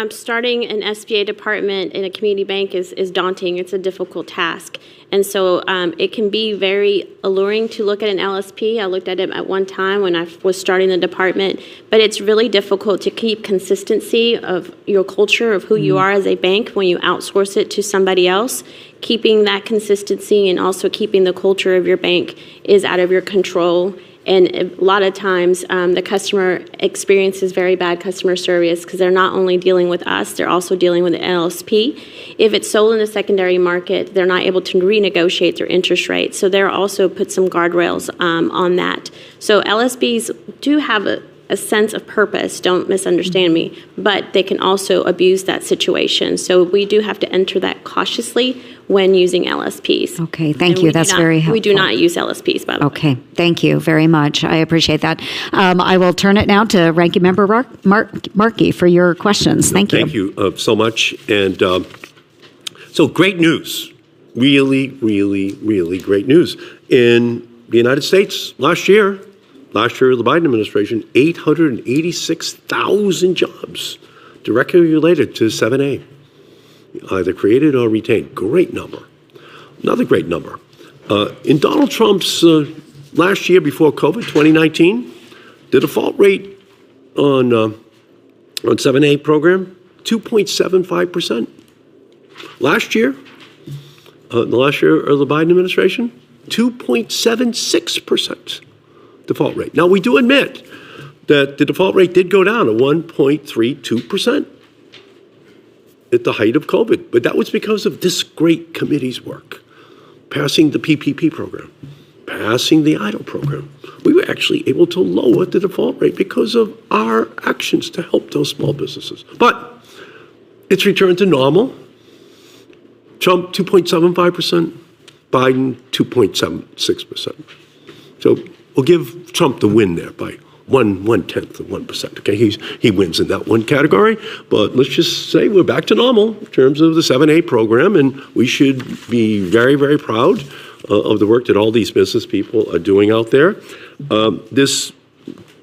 Starting an SBA department in a community bank is daunting. It's a difficult task. And so it can be very alluring to look at an LSP. I looked at it at one time when I was starting the department. But it's really difficult to keep consistency of your culture, of who you are as a bank, when you outsource it to somebody else. Keeping that consistency and also keeping the culture of your bank is out of your control. And a lot of times, the customer experiences very bad customer service because they're not only dealing with us, they're also dealing with the LSP. If it's sold in the secondary market, they're not able to renegotiate their interest rate. So they're also put some guardrails on that. So LSPs do have a sense of purpose, don't misunderstand me, but they can also abuse that situation. So we do have to enter that cautiously when using LSPs. Okay, thank you. That's very helpful. We do not use LSPs, by the way. Okay, thank you very much. I appreciate that. I will turn it now to Ranking Member Markey for your questions. Thank you. Thank you so much. And so great news. Really, really, really great news. In the United States last year of the Biden administration, 886,000 jobs directly related to 7A. Either created or retained. Great number. Another great number. In Donald Trump's last year before COVID, 2019, the default rate on 7A program, 2.75%. Last year, the last year of the Biden administration, 2.76% default rate. Now, we do admit that the default rate did go down to 1.32%. At the height of COVID, but that was because of this great committee's work, passing the PPP program, passing the EIDL program. We were actually able to lower the default rate because of our actions to help those small businesses. But it's returned to normal. Trump, 2.75%, Biden, 2.76%. So we'll give Trump the win there by 1/10 of 1%. Okay, he wins in that one category. But let's just say we're back to normal in terms of the 7A program, and we should be very, very proud of the work that all these business people are doing out there. This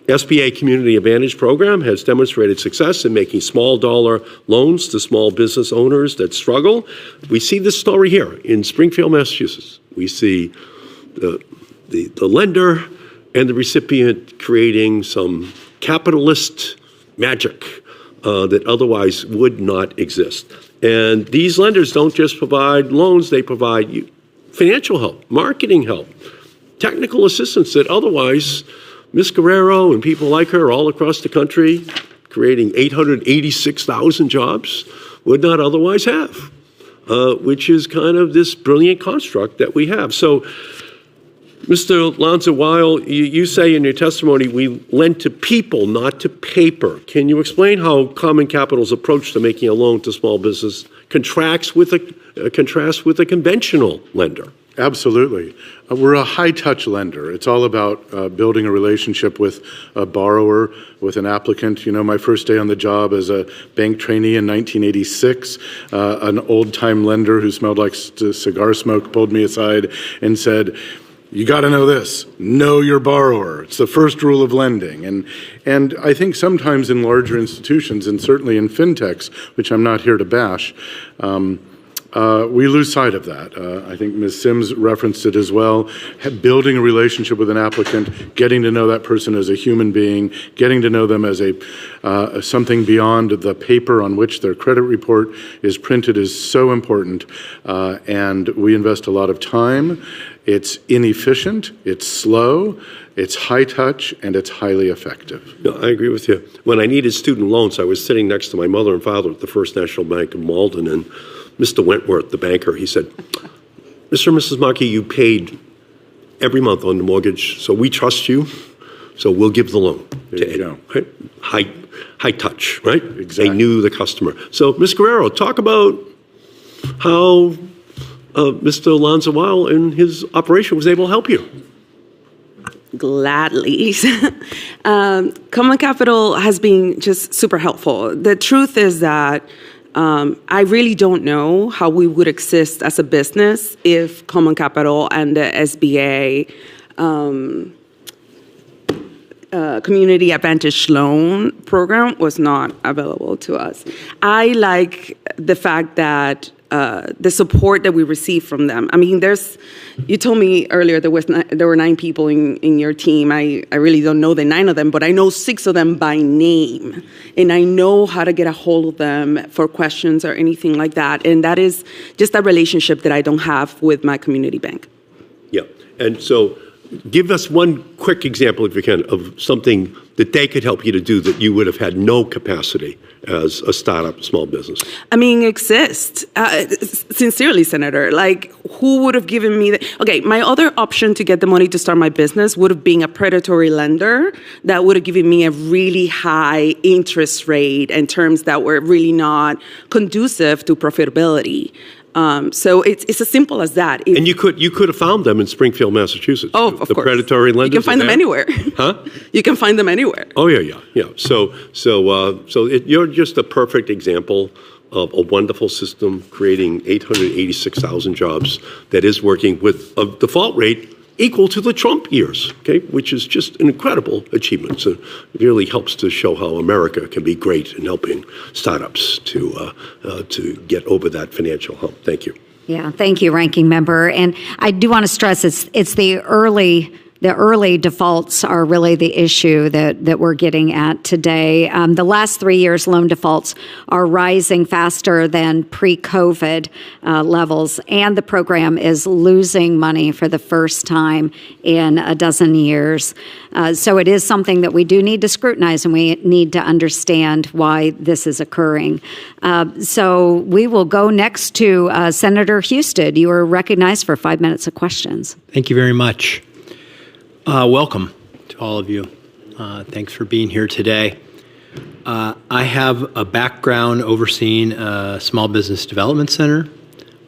SBA Community Advantage Program has demonstrated success in making small dollar loans to small business owners that struggle. We see this story here in Springfield, Massachusetts. We see the lender and the recipient creating some capitalist magic that otherwise would not exist. And these lenders don't just provide loans, they provide financial help, marketing help, technical assistance that otherwise Ms. Guerrero and people like her all across the country, creating 886,000 jobs, would not otherwise have, which is kind of this brilliant construct that we have. So, Mr. Lanza-Weil, you say in your testimony, we lend to people, not to paper. Can you explain how Common Capital's approach to making a loan to small business contrasts with a conventional lender? Absolutely. We're a high-touch lender. It's all about building a relationship with a borrower, with an applicant. You know, my first day on the job as a bank trainee in 1986, an old-time lender who smelled like cigar smoke pulled me aside and said, "You got to know this. Know your borrower. It's the first rule of lending." And I think sometimes in larger institutions, and certainly in fintechs, which I'm not here to bash, we lose sight of that. I think Ms. Sims referenced it as well. Building a relationship with an applicant, getting to know that person as a human being, getting to know them as something beyond the paper on which their credit report is printed is so important. And we invest a lot of time. It's inefficient, it's slow, it's high touch, and it's highly effective. No, I agree with you. When I needed student loans, I was sitting next to my mother and father at the First National Bank of Malden, and Mr. Wentworth, the banker, he said, "Mr. and Mrs. Markey, you paid every month on the mortgage, so we trust you, so we'll give the loan." There you go. Right? High touch, right? Exactly. They knew the customer. So, Ms. Guerrero, talk about how Mr. Lanza-Weil and his operation was able to help you. Gladly. Common Capital has been just super helpful. The truth is that I really don't know how we would exist as a business if Common Capital and the SBA Community Advantage Loan Program was not available to us. I like the fact that the support that we receive from them. I mean, you told me earlier there were 9 people in your team. I really don't know the 9 of them, but I know 6 of them by name. And I know how to get a hold of them for questions or anything like that. And that is just a relationship that I don't have with my community bank. Yeah, and so give us one quick example, if you can, of something that they could help you to do that you would have had no capacity as a startup small business. I mean, exist. Sincerely, Senator. Like, who would have given me okay, my other option to get the money to start my business would have been a predatory lender that would have given me a really high interest rate and terms that were really not conducive to profitability. So it's as simple as that. And you could have found them in Springfield, Massachusetts. Oh, of course. The predatory lenders. You can find them anywhere. Huh? You can find them anywhere. Oh yeah. So you're just a perfect example of a wonderful system creating 886,000 jobs that is working with a default rate equal to the Trump years, okay, which is just an incredible achievement. So it really helps to show how America can be great in helping startups to get over that financial hump. Thank you. Yeah, thank you, Ranking Member. And I do want to stress it's the early defaults are really the issue that we're getting at today. The last 3 years, loan defaults are rising faster than pre-COVID levels, and the program is losing money for the first time in a dozen years. So it is something that we do need to scrutinize, and we need to understand why this is occurring. So we will go next to Senator Husted. You are recognized for 5 minutes of questions. Thank you very much. Welcome to all of you. Thanks for being here today. I have a background overseeing a small business development center.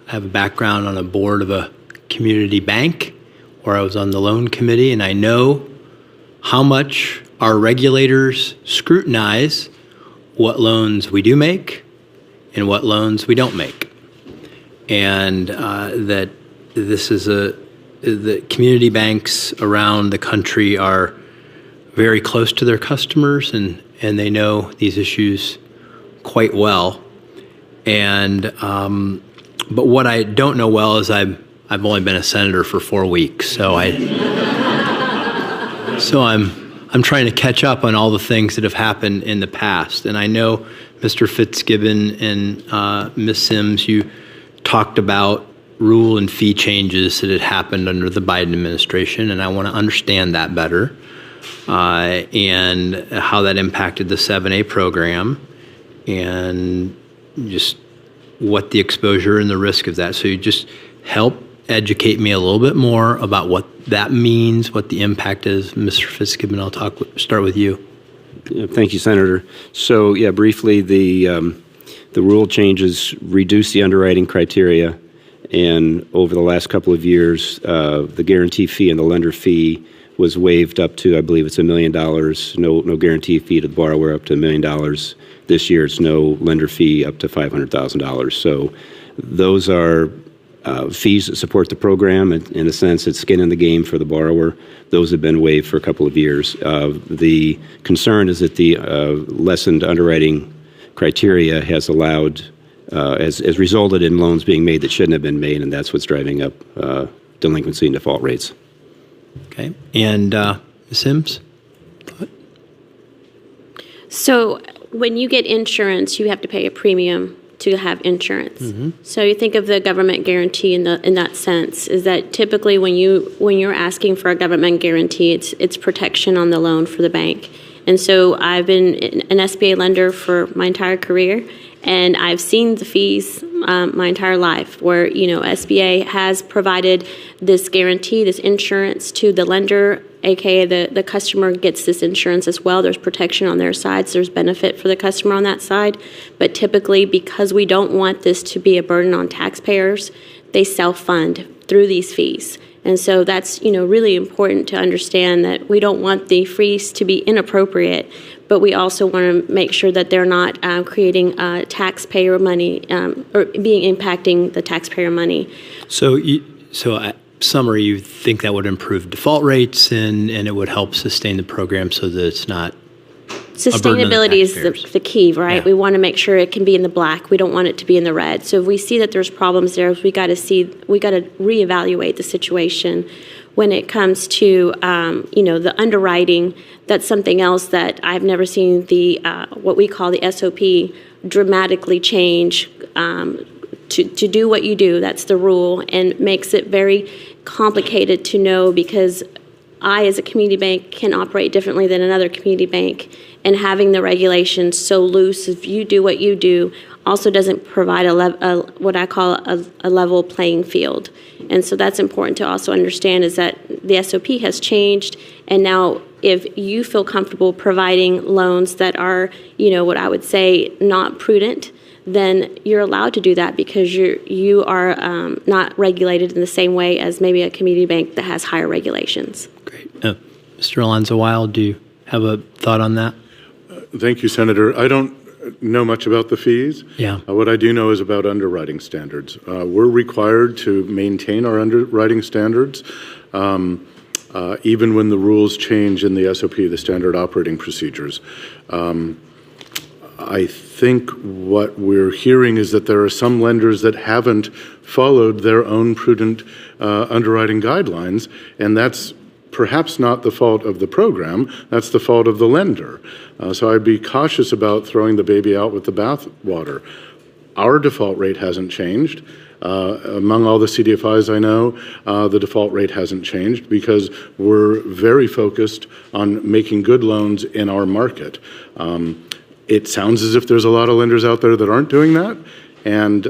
I have a background on a board of a community bank where I was on the loan committee, and I know how much our regulators scrutinize what loans we do make and what loans we don't make. And that this is the community banks around the country are very close to their customers, and they know these issues quite well. And but what I don't know well is I've only been a senator for 4 weeks, so I'm trying to catch up on all the things that have happened in the past. And I know Mr. Fitzgibbon and Ms. Sims, you talked about rule and fee changes that had happened under the Biden administration, and I want to understand that better, and how that impacted the 7A program, and just what the exposure and the risk of that. So you just help educate me a little bit more about what that means, what the impact is. Mr. Fitzgibbon, I'll start with you. Thank you, Senator. So, yeah, briefly, the rule changes reduce the underwriting criteria, and over the last couple of years, the guarantee fee and the lender fee was waived up to, I believe it's $1 million. No guarantee fee to the borrower up to $1 million. This year, it's no lender fee up to $500,000. So, those are fees that support the program. In a sense, it's skin in the game for the borrower. Those have been waived for a couple of years. The concern is that the lessened underwriting criteria has allowed, has resulted in loans being made that shouldn't have been made, and that's what's driving up delinquency and default rates. Okay. And Ms. Sims? So when you get insurance, you have to pay a premium to have insurance. Mm-hmm. So you think of the government guarantee in that sense, is that typically when you're asking for a government guarantee, it's protection on the loan for the bank. And so I've been an SBA lender for my entire career, and I've seen the fees my entire life where, SBA has provided this guarantee, this insurance to the lender, aka the customer gets this insurance as well. There's protection on their side, so there's benefit for the customer on that side. But typically, because we don't want this to be a burden on taxpayers, they self-fund through these fees. And so that's, really important to understand that we don't want the fees to be inappropriate, but we also want to make sure that they're not creating taxpayer money or impacting the taxpayer money. So summary, you think that would improve default rates and it would help sustain the program so that it's not Sustainability is the key, right? Yeah. We want to make sure it can be in the black. We don't want it to be in the red. So if we see that there's problems there, we got to reevaluate the situation. When it comes to the underwriting, that's something else that I've never seen the what we call the SOP dramatically change to do what you do. That's the rule, and makes it very complicated to know, because I, as a community bank, can operate differently than another community bank, and having the regulations so loose, if you do what you do, also doesn't provide what I call a level playing field. And so that's important to also understand, is that the SOP has changed, and now if you feel comfortable providing loans that are, what I would say not prudent, then you're allowed to do that, because you are not regulated in the same way as maybe a community bank that has higher regulations. Great. Mr. Alonzo Weil, do you have a thought on that? Thank you, Senator. I don't know much about the fees. Yeah. What I do know is about underwriting standards. We're required to maintain our underwriting standards, even when the rules change in the SOP, the standard operating procedures. I think what we're hearing is that there are some lenders that haven't followed their own prudent underwriting guidelines, and that's perhaps not the fault of the program, that's the fault of the lender. So I'd be cautious about throwing the baby out with the bathwater. Our default rate hasn't changed. Among all the CDFIs I know, the default rate hasn't changed, because we're very focused on making good loans in our market. It sounds as if there's a lot of lenders out there that aren't doing that, and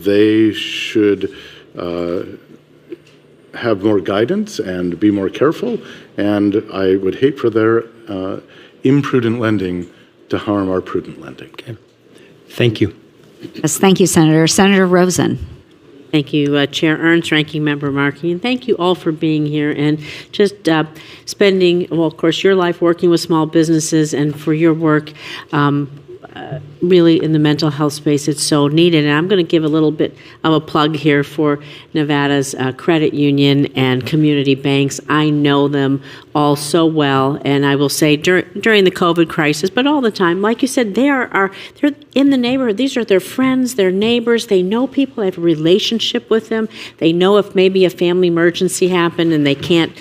they should have more guidance and be more careful, and I would hate for their imprudent lending to harm our prudent lending. Okay. Thank you. Yes, thank you, Senator. Senator Rosen. Thank you, Chair Ernst, Ranking Member Markey, and thank you all for being here and just spending, well, of course, your life working with small businesses and for your work really in the mental health space. It's so needed. And I'm going to give a little bit of a plug here for Nevada's credit union and community banks. I know them all so well, and I will say during the COVID crisis, but all the time, like you said, they're in the neighborhood. These are their friends, their neighbors. They know people. They have a relationship with them. They know if maybe a family emergency happened and they can't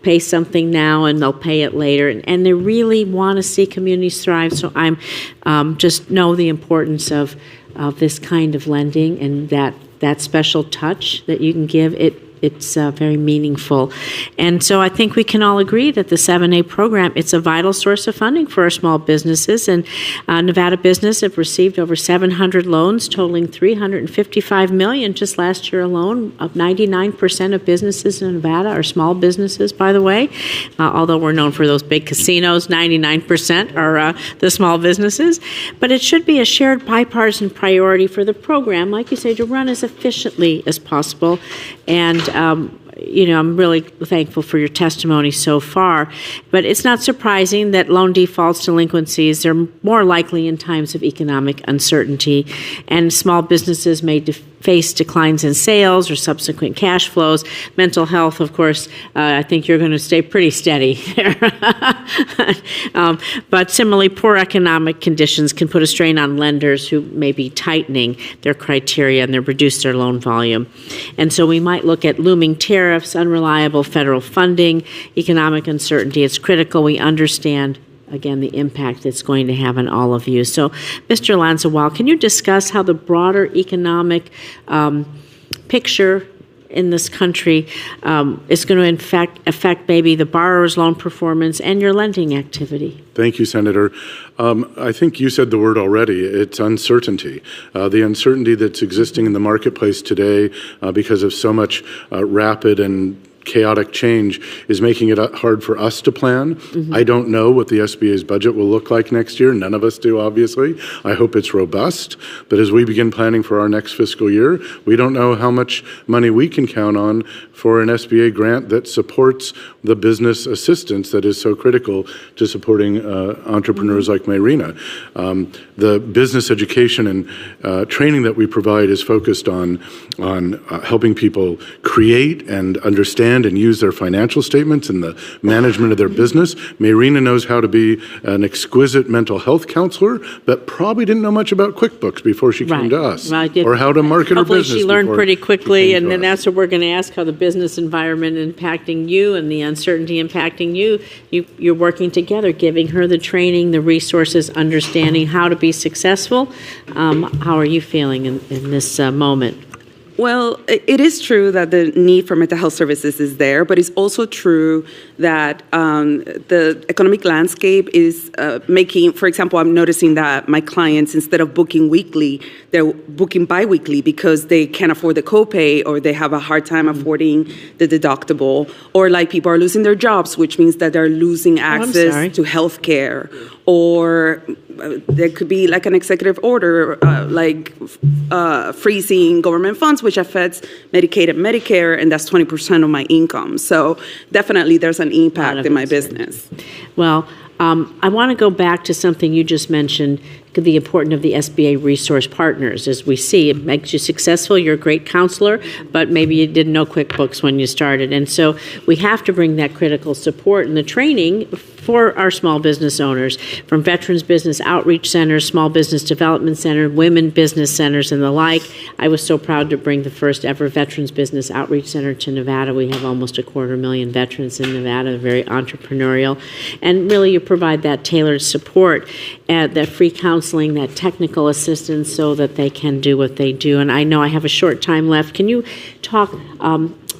pay something now and they'll pay it later, and they really want to see communities thrive. So I'm just know the importance of this kind of lending and that special touch that you can give. It's very meaningful. And so I think we can all agree that the 7A program, it's a vital source of funding for our small businesses. And Nevada business have received over 700 loans totaling $355 million just last year alone. 99% of businesses in Nevada are small businesses, by the way. Although we're known for those big casinos, 99% are the small businesses. But it should be a shared bipartisan priority for the program, like you say, to run as efficiently as possible. And I'm really thankful for your testimony so far. But it's not surprising that loan defaults, delinquencies, are more likely in times of economic uncertainty. And small businesses may face declines in sales or subsequent cash flows. Mental health, of course, I think you're going to stay pretty steady there. But similarly, poor economic conditions can put a strain on lenders who may be tightening their criteria and reduce their loan volume. And so we might look at looming tariffs, unreliable federal funding, economic uncertainty. It's critical we understand, again, the impact it's going to have on all of you. So, Mr. Lanzawal, can you discuss how the broader economic picture in this country is going to affect maybe the borrower's loan performance and your lending activity? Thank you, Senator. I think you said the word already. It's uncertainty. The uncertainty that's existing in the marketplace today because of so much rapid and chaotic change is making it hard for us to plan. Mm-hmm. I don't know what the SBA's budget will look like next year. None of us do, obviously. I hope it's robust. But as we begin planning for our next fiscal year, we don't know how much money we can count on for an SBA grant that supports the business assistance that is so critical to supporting entrepreneurs like Mayrina. The business education and training that we provide is focused on helping people create and understand and use their financial statements and the management of their business. Mayrina knows how to be an exquisite mental health counselor, but probably didn't know much about QuickBooks before she came to us, or how to market her business. Hopefully she learned pretty quickly, and then that's what we're going to ask, how the business environment impacting you and the uncertainty impacting you. You're working together, giving her the training, the resources, understanding how to be successful. How are you feeling in this moment? Well, it is true that the need for mental health services is there, but it's also true that the economic landscape is making, for example, I'm noticing that my clients, instead of booking weekly, they're booking biweekly because they can't afford the copay or they have a hard time affording the deductible, or like people are losing their jobs, which means that they're losing access to health care, or there could be like an executive order, freezing government funds, which affects Medicaid and Medicare, and that's 20% of my income. So definitely there's an impact in my business. Well, I want to go back to something you just mentioned, the importance of the SBA resource partners. As we see, it makes you successful. You're a great counselor, but maybe you didn't know QuickBooks when you started. And so we have to bring that critical support and the training for our small business owners, from Veterans Business Outreach Centers, Small Business Development Center, Women Business Centers, and the like. I was so proud to bring the first ever Veterans Business Outreach Center to Nevada. We have almost 250,000 veterans in Nevada, very entrepreneurial. And really, you provide that tailored support, that free counseling, that technical assistance so that they can do what they do. And I know I have a short time left. Can you talk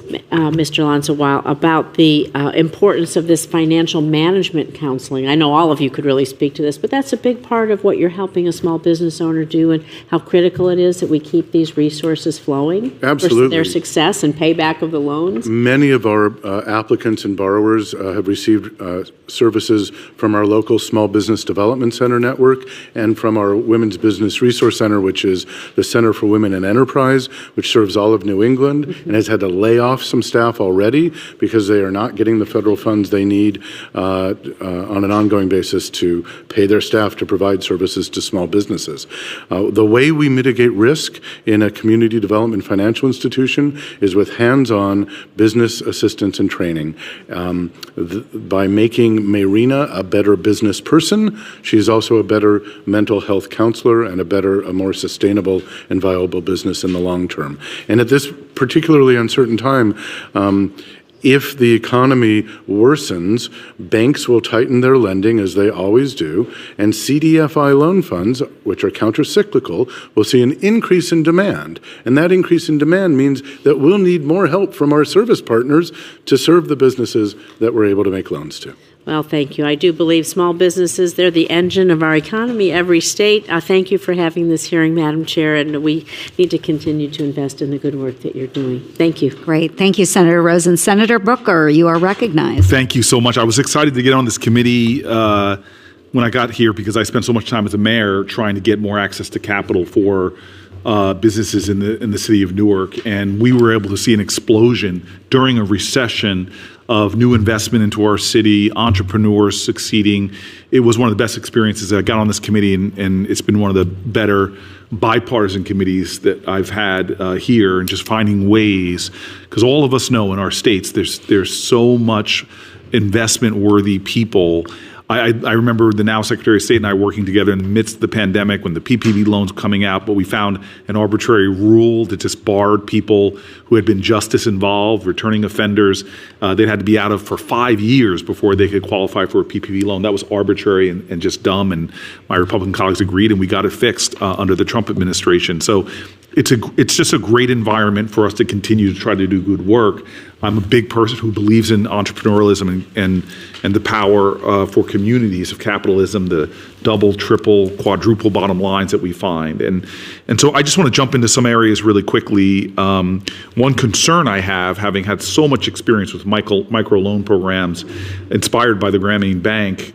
Mr. Lanza, about the importance of this financial management counseling. I know all of you could really speak to this, but that's a big part of what you're helping a small business owner do, and how critical it is that we keep these resources flowing Absolutely. for their success and payback of the loans. Many of our applicants and borrowers have received services from our local Small Business Development Center network and from our Women's Business Resource Center, which is the Center for Women in Enterprise, which serves all of New England and has had to lay off some staff already because they are not getting the federal funds they need on an ongoing basis to pay their staff to provide services to small businesses. The way we mitigate risk in a community development financial institution is with hands-on business assistance and training. By making Mayrina a better business person, she's also a better mental health counselor and a more sustainable and viable business in the long term. And at this particularly uncertain time, if the economy worsens, banks will tighten their lending as they always do, and CDFI loan funds, which are countercyclical, will see an increase in demand. And that increase in demand means that we'll need more help from our service partners to serve the businesses that we're able to make loans to. Well, thank you. I do believe small businesses, they're the engine of our economy, every state. Thank you for having this hearing, Madam Chair, and we need to continue to invest in the good work that you're doing. Thank you. Great. Thank you, Senator Rosen. Senator Booker, you are recognized. Thank you so much. I was excited to get on this committee when I got here because I spent so much time as a mayor trying to get more access to capital for businesses in the city of Newark, and we were able to see an explosion during a recession of new investment into our city, entrepreneurs succeeding. It was one of the best experiences. I got on this committee, and it's been one of the better bipartisan committees that I've had here, and just finding ways, because all of us know in our states there's so much investment-worthy people. I remember the now Secretary of State and I working together in the midst of the pandemic when the PPP loans were coming out, but we found an arbitrary rule that just barred people who had been justice involved, returning offenders. They'd had to be out of for 5 years before they could qualify for a PPP loan. That was arbitrary and just dumb, and my Republican colleagues agreed, and we got it fixed under the Trump administration. So it's just a great environment for us to continue to try to do good work. I'm a big person who believes in entrepreneurialism and the power for communities of capitalism, the double, triple, quadruple bottom lines that we find. And so I just want to jump into some areas really quickly. One concern I have, having had so much experience with micro loan programs inspired by the Grameen Bank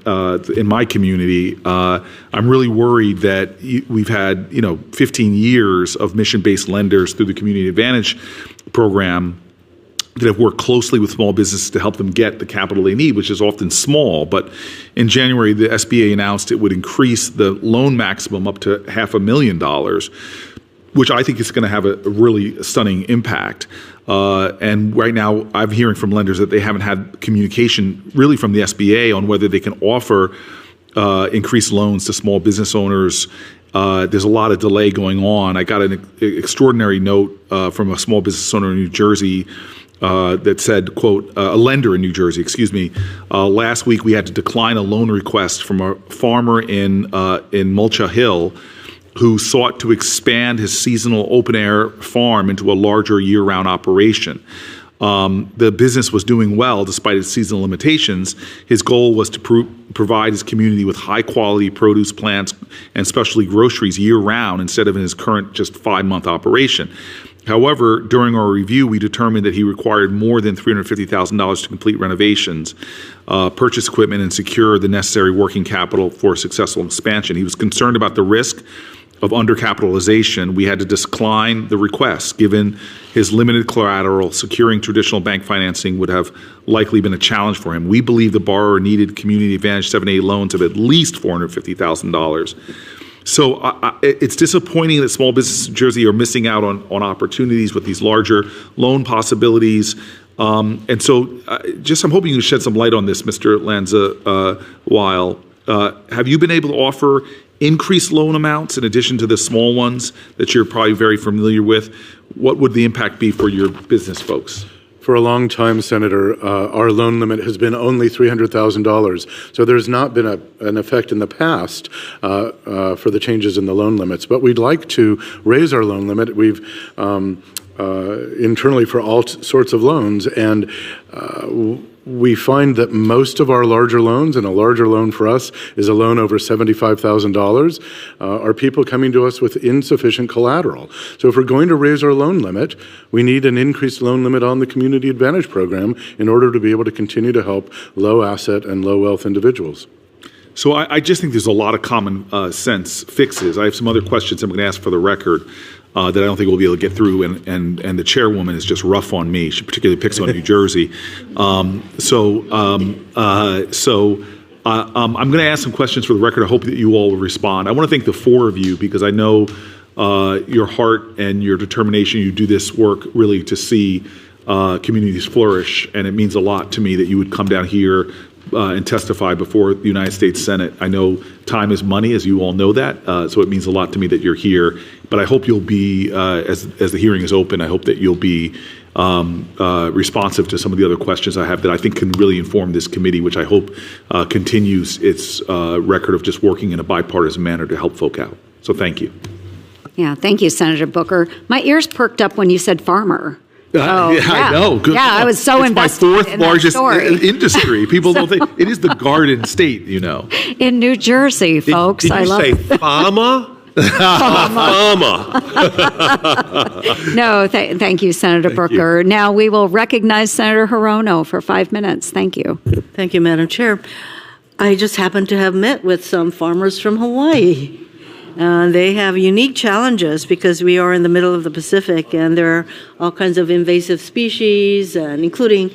in my community, I'm really worried that we've had 15 years of mission-based lenders through the Community Advantage program that have worked closely with small businesses to help them get the capital they need, which is often small. But in January, the SBA announced it would increase the loan maximum up to $500,000, which I think is going to have a really stunning impact. And right now, I'm hearing from lenders that they haven't had communication really from the SBA on whether they can offer increased loans to small business owners. There's a lot of delay going on. I got an extraordinary note from a small business owner in New Jersey that said, quote, a lender in New Jersey, excuse me, last week we had to decline a loan request from a farmer in Mulcha Hill who sought to expand his seasonal open-air farm into a larger year-round operation. The business was doing well despite its seasonal limitations. His goal was to provide his community with high-quality produce plants and specialty groceries year-round instead of in his current just 5-month operation. However, during our review, we determined that he required more than $350,000 to complete renovations, purchase equipment, and secure the necessary working capital for successful expansion. He was concerned about the risk of undercapitalization. We had to decline the request. Given his limited collateral, securing traditional bank financing would have likely been a challenge for him. We believe the borrower needed Community Advantage 7A loans of at least $450,000. So it's disappointing that small businesses in New Jersey are missing out on opportunities with these larger loan possibilities. And so I'm hoping you can shed some light on this, Mr. Lanza Weil. Have you been able to offer increased loan amounts in addition to the small ones that you're probably very familiar with? What would the impact be for your business folks? For a long time, Senator, our loan limit has been only $300,000. So there's not been an effect in the past for the changes in the loan limits. But we'd like to raise our loan limit. We've internally for all sorts of loans, and we find that most of our larger loans, and a larger loan for us is a loan over $75,000, are people coming to us with insufficient collateral. So if we're going to raise our loan limit, we need an increased loan limit on the Community Advantage Program in order to be able to continue to help low asset and low wealth individuals. So I just think there's a lot of common sense fixes. I have some other questions I'm going to ask for the record that I don't think we'll be able to get through, and the chairwoman is just rough on me. She particularly picks on New Jersey. I'm going to ask some questions for the record. I hope that you all will respond. I want to thank the four of you because I know your heart and your determination. You do this work really to see communities flourish, and it means a lot to me that you would come down here and testify before the United States Senate. I know time is money, as you all know that, so it means a lot to me that you're here. But I hope you'll be, as the hearing is open, I hope that you'll be responsive to some of the other questions I have that I think can really inform this committee, which I hope continues its record of just working in a bipartisan manner to help folk out. So thank you. Yeah, thank you, Senator Booker. My ears perked up when you said farmer. I know. Good. Yeah, I was so invested It's my fourth in that largest story. industry. People don't think it is the garden state, In New Jersey, folks. Did I you love say farmer? Farmer. No, thank you, Senator Booker. Now we will recognize Senator Hirono for 5 minutes. Thank you. Thank you, Madam Chair. I just happened to have met with some farmers from Hawaii. They have unique challenges because we are in the middle of the Pacific, and there are all kinds of invasive species, and including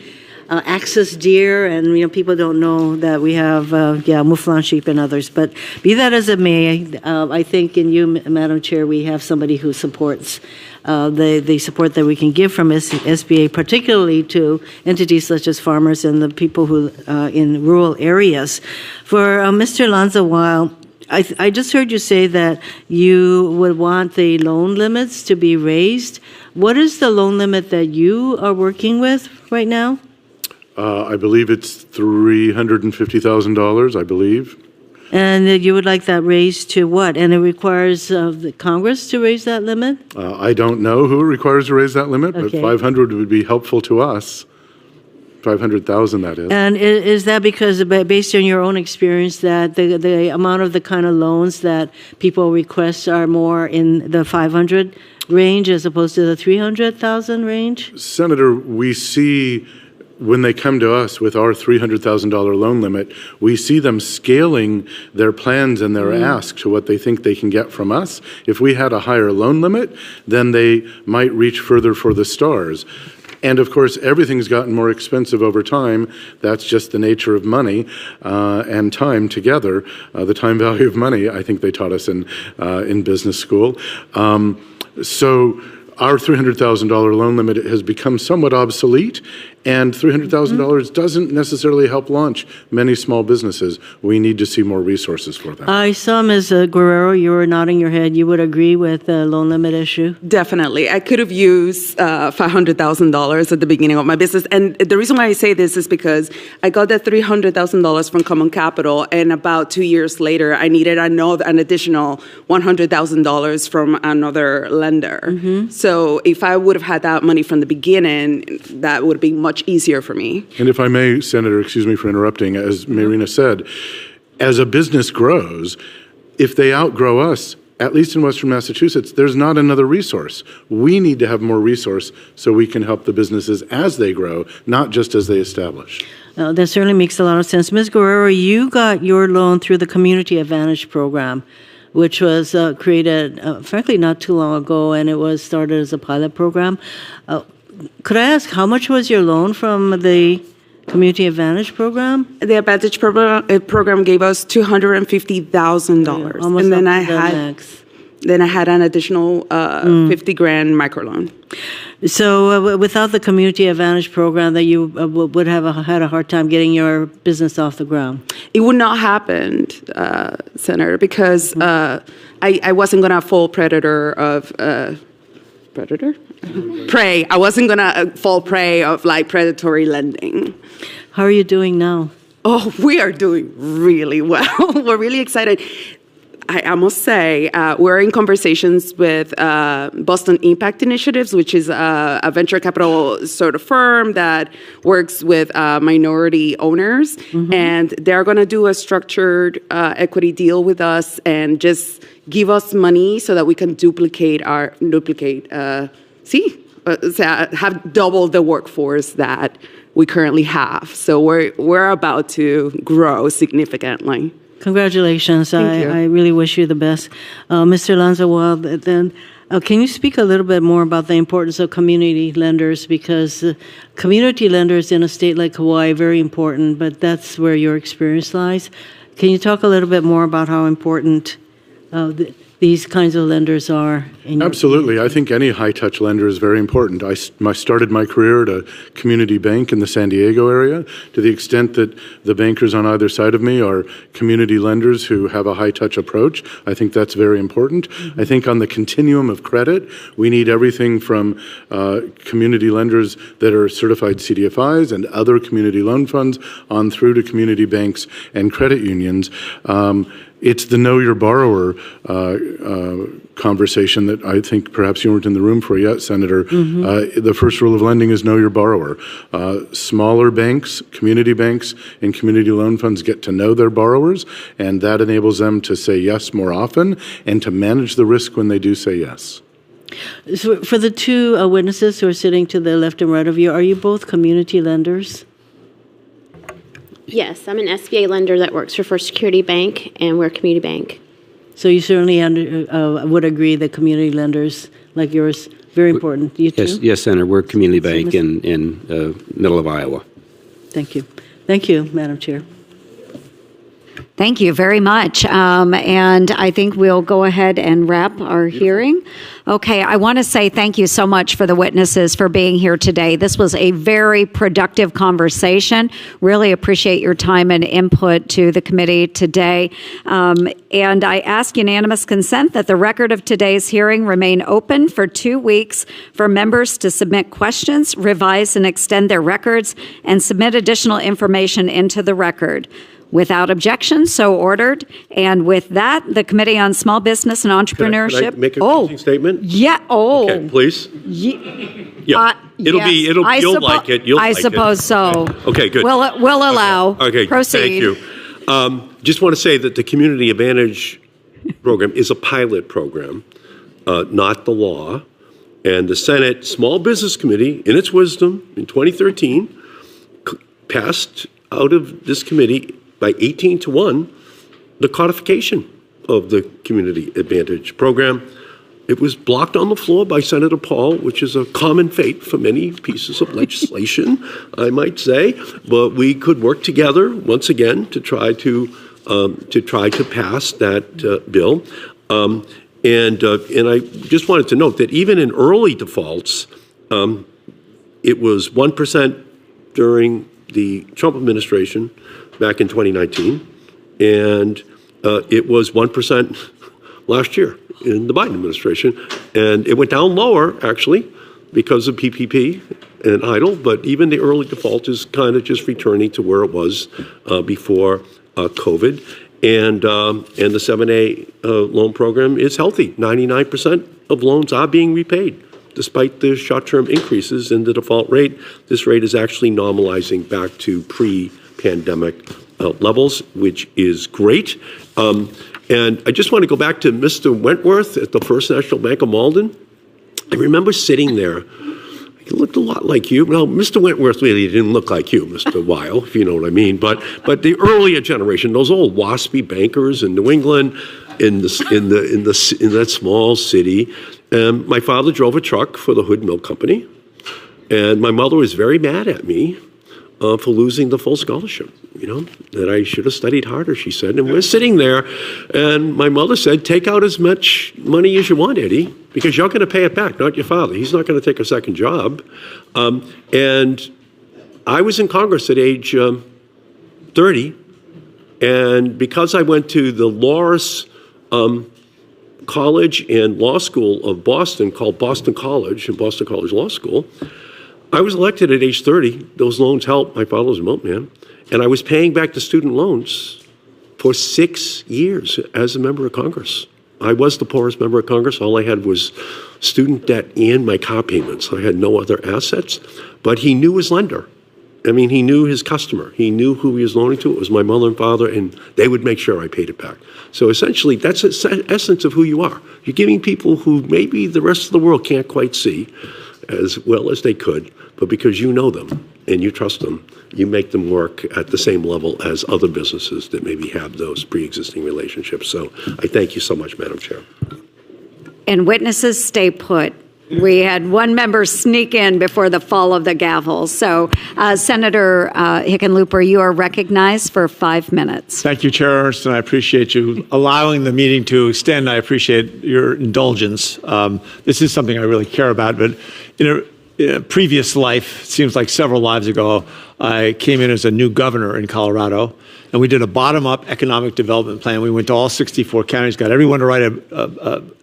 axis deer, and people don't know that we have mouflon sheep and others. But be that as it may, I think in you, Madam Chair, we have somebody who supports the support that we can give from SBA, particularly to entities such as farmers and the people who in rural areas. For Mr. Lanza-Weil, I just heard you say that you would want the loan limits to be raised. What is the loan limit that you are working with right now? I believe it's $350,000, I believe. And you would like that raised to what? And it requires the Congress to raise that limit? I don't know who requires to raise that limit, but 500 would be helpful to us. 500,000, that is. And is that because, based on your own experience, that the amount of the kind of loans that people request are more in the 500 range as opposed to the 300,000 range? Senator, we see when they come to us with our $300,000 loan limit, we see them scaling their plans and their ask to what they think they can get from us. If we had a higher loan limit, then they might reach further for the stars. And of course, everything's gotten more expensive over time. That's just the nature of money and time together. The time value of money, I think they taught us in business school. So our $300,000 loan limit has become somewhat obsolete, and $300,000 doesn't necessarily help launch many small businesses. We need to see more resources for them. I saw, Ms. Guerrero, you were nodding your head. You would agree with the loan limit issue? Definitely. I could have used $500,000 at the beginning of my business. And the reason why I say this is because I got that $300,000 from Common Capital, and about 2 years later, I needed an additional $100,000 from another lender. So if I would have had that money from the beginning, that would be much easier for me. And if I may, Senator, excuse me for interrupting, as Marina said, as a business grows, if they outgrow us, at least in Western Massachusetts, there's not another resource. We need to have more resource so we can help the businesses as they grow, not just as they establish. That certainly makes a lot of sense. Ms. Guerrero, you got your loan through the Community Advantage Program, which was created, frankly, not too long ago, and it was started as a pilot program. Could I ask, how much was your loan from the Community Advantage Program? The Advantage program gave us $250,000, and then I had an additional $50,000 microloan. So without the Community Advantage Program, that you would have had a hard time getting your business off the ground? It would not happen, Senator, because I wasn't going to fall prey. I wasn't going to fall prey of predatory lending. How are you doing now? Oh, we are doing really well. We're really excited. I must say, we're in conversations with Boston Impact Initiatives, which is a venture capital sort of firm that works with minority owners. And they're going to do a structured equity deal with us and just give us money so that we can have double the workforce that we currently have. So we're about to grow significantly. Congratulations. I really wish you the best. Mr. Lanza-Wild, then can you speak a little bit more about the importance of community lenders? Because community lenders in a state like Hawaii are very important, but that's where your experience lies. Can you talk a little bit more about how important these kinds of lenders are? Absolutely. I think any high-touch lender is very important. I started my career at a community bank in the San Diego area. To the extent that the bankers on either side of me are community lenders who have a high-touch approach, I think that's very important. I think on the continuum of credit, we need everything from community lenders that are certified CDFIs and other community loan funds on through to community banks and credit unions. It's the know your borrower conversation that I think perhaps you weren't in the room for yet, Senator. The first rule of lending is know your borrower. Smaller banks, and community loan funds get to know their borrowers, and that enables them to say yes more often and to manage the risk when they do say yes. So for the two witnesses who are sitting to the left and right of you, are you both community lenders? Yes, I'm an SBA lender that works for First Security Bank, and we're a community bank. So you certainly would agree that community lenders like yours, very important. You too? Yes, Senator. We're a community bank in middle of Iowa. Thank you. Thank you, Madam Chair. Thank you very much. And I think we'll go ahead and wrap our hearing. Okay, I want to say thank you so much for the witnesses for being here today. This was a very productive conversation. Really appreciate your time and input to the committee today. And I ask unanimous consent that the record of today's hearing remain open for 2 weeks for members to submit questions, revise and extend their records, and submit additional information into the record. Without objection, so ordered. And with that, the Committee on Small Business and Entrepreneurship. Can I make a closing statement? Yeah. Oh. Okay, please. Yeah. You'll like it. I suppose so. Okay, good. We'll allow. Okay, proceed. Thank you. Just want to say that the Community Advantage program is a pilot program, not the law. And the Senate Small Business Committee, in its wisdom, in 2013, passed out of this committee by 18-1, the codification of the Community Advantage program. It was blocked on the floor by Senator Paul, which is a common fate for many pieces of legislation, I might say. But we could work together once again to try to pass that bill. And I just wanted to note that even in early defaults, it was 1% during the Trump administration back in 2019, and it was 1% last year in the Biden administration. And it went down lower, actually, because of PPP and EIDL, but even the early default is kind of just returning to where it was before COVID. And the 7A loan program is healthy. 99% of loans are being repaid. Despite the short-term increases in the default rate, this rate is actually normalizing back to pre-pandemic levels, which is great. And I just want to go back to Mr. Wentworth at the First National Bank of Malden. I remember sitting there. He looked a lot like you. Well, Mr. Wentworth really didn't look like you, Mr. Weil, if you know what I mean. But the earlier generation, those old waspy bankers in New England, in that small city. My father drove a truck for the Hood Milk Company, and my mother was very mad at me for losing the full scholarship, that I should have studied harder, she said. And we're sitting there, and my mother said, take out as much money as you want, Eddie, because you're going to pay it back, not your father. He's not going to take a second job. And I was in Congress at age 30, and because I went to the Loras College and Law School of Boston, called Boston College and Boston College Law School, I was elected at age 30. Those loans helped. My father was a milkman. And I was paying back the student loans for 6 years as a member of Congress. I was the poorest member of Congress. All I had was student debt and my car payments. I had no other assets, but he knew his lender. I mean, he knew his customer. He knew who he was loaning to. It was my mother and father, and they would make sure I paid it back. So essentially, that's the essence of who you are. You're giving people who maybe the rest of the world can't quite see as well as they could, but because you know them and you trust them, you make them work at the same level as other businesses that maybe have those pre-existing relationships. So I thank you so much, Madam Chair. And witnesses stay put. We had one member sneak in before the fall of the gavel. So, Senator Hickenlooper, you are recognized for 5 minutes. Thank you, Chair Ernst, and I appreciate you allowing the meeting to extend. I appreciate your indulgence. This is something I really care about, but in a previous life, it seems like several lives ago, I came in as a new governor in Colorado, and we did a bottom-up economic development plan. We went to all 64 counties, got everyone to write